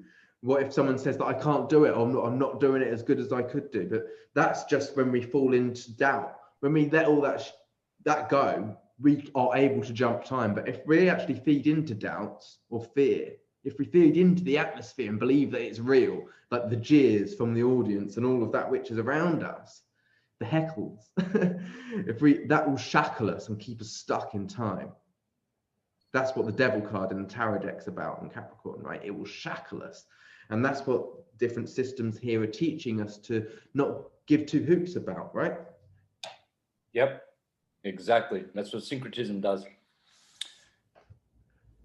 What if someone says that I can't do it, or I'm not doing it as good as I could do? But that's just when we fall into doubt. When we let all that go, we are able to jump time. But if we actually feed into doubts or fear, if we feed into the atmosphere and believe that it's real, like the jeers from the audience and all of that which is around us, the heckles, that will shackle us and keep us stuck in time. That's what the devil card in the tarot deck's about in Capricorn, right? It will shackle us. And that's what different systems here are teaching us to not give two hoots about, right? Yep, exactly. That's what syncretism does.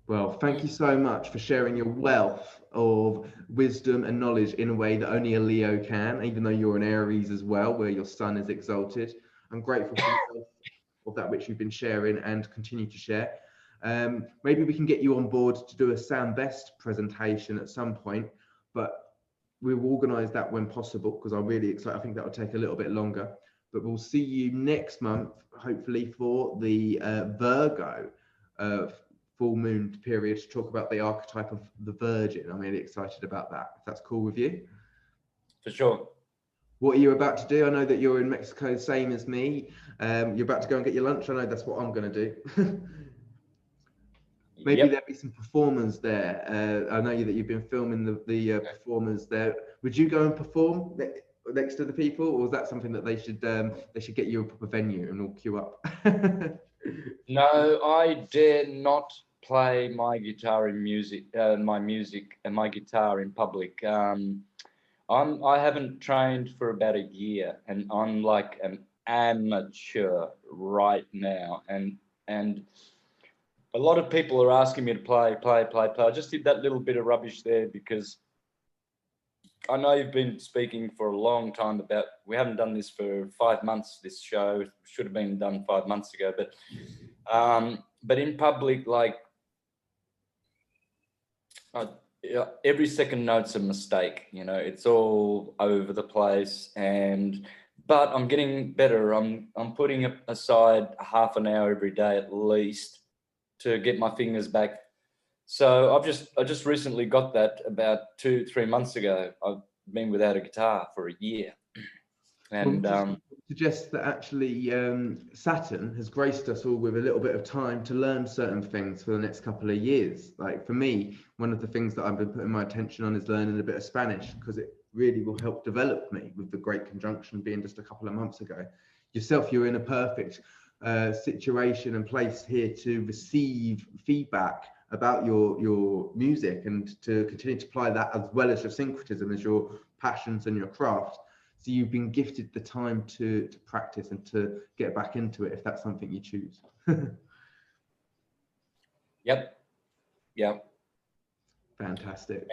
Well, thank you so much for sharing your wealth of wisdom and knowledge in a way that only a Leo can, even though you're an Aries as well, where your sun is exalted. I'm grateful for yourself of that which you've been sharing and continue to share. Maybe we can get you on board to do a Sam Best presentation at some point, but we'll organise that when possible, because I'm really excited. I think that will take a little bit longer, but we'll see you next month, hopefully, for the Virgo full moon period, to talk about the archetype of the Virgin. I'm really excited about that, if that's cool with you. For sure. What are you about to do? I know that you're in Mexico, same as me. You're about to go and get your lunch. I know that's what I'm going to do. Maybe there'll be some performers there. I know that you've been filming the performers there. Would you go and perform next to the people, or is that something that they should get you a proper venue and all queue up? No, I dare not play my guitar in music, my guitar in public. I haven't trained for about a year, and I'm like an amateur right now, and a lot of people are asking me to play. I just did that little bit of rubbish there because I know you've been speaking for a long time about, we haven't done this for 5 months. This show should have been done 5 months ago, but in public, like, every second note's a mistake. You know, it's all over the place, but I'm getting better. I'm putting aside half an hour every day at least to get my fingers back. So I just recently got that about 2-3 months ago. I've been without a guitar for a year, and suggests that actually Saturn has graced us all with a little bit of time to learn certain things for the next couple of years. Like for me, one of the things that I've been putting my attention on is learning a bit of Spanish, because it really will help develop me, with the Great Conjunction being just a couple of months ago. Yourself, you're in a perfect situation and place here to receive feedback about your music, and to continue to apply that, as well as your syncretism, as your passions and your craft. So you've been gifted the time to practice and to get back into it, if that's something you choose. Yep. Fantastic.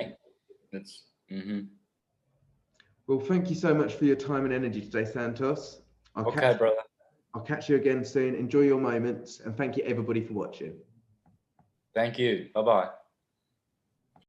Well, thank you so much for your time and energy today, Santos. Brother. I'll catch you again soon. Enjoy your moments, and thank you everybody for watching. Thank you. Bye-bye.